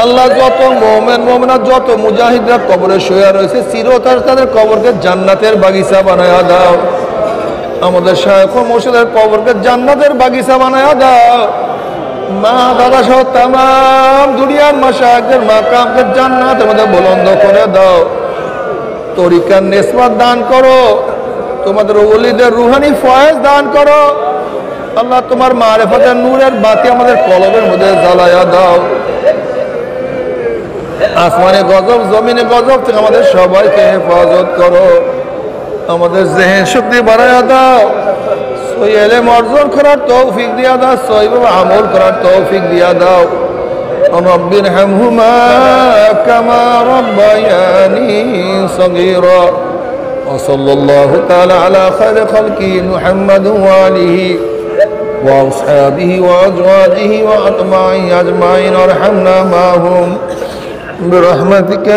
আল্লাহ যত মুমিন মুমিনাত, যত মুজাহিদরা কবরে শুয়ে রয়েছে, চিরতরে তাদের কবরকে জান্নাতের বাগিচা বানায়া দাও। আমাদের শায়খ ও মুর্শিদের কবরকে জান্নাতের বাগিচা বানায়া দাও। মা দাদা সহ তামাম দুনিয়ার মাশায়েখদের মাকামকে জান্নাতের মধ্যে বুলন্দ করে দাও। তরিকার নিসবত দান করো, তোমাদের ওলিদের রুহানি ফয়েজ দান করো। আল্লাহ তোমার মারিফতের নূরের বাতি আমাদের কলবের মধ্যে জ্বালায়া দাও। আসমানে গজব জমিনে গজব থেকে আমাদের সবাইকে হেফাজত করো। আমাদের জেহেন শক্তি বাড়াইয়া দাও, সহি ইলম অর্জন করার তৌফিক দিয়া দাও, সহিভাবে আমল করার তৌফিক দিয়া দাও। রব্বিরহামহুমা কামা রাব্বায়ানি সগীরা। ওয়া সাল্লাল্লাহু তাআলা আলা খায়রি খালকি মুহাম্মাদ ওয়া আলিহি ওয়া আসহাবিহি ওয়া আজওয়াজিহি ওয়া আতবাইহি আজমাইন। আরহামনা মাহুম برحمتك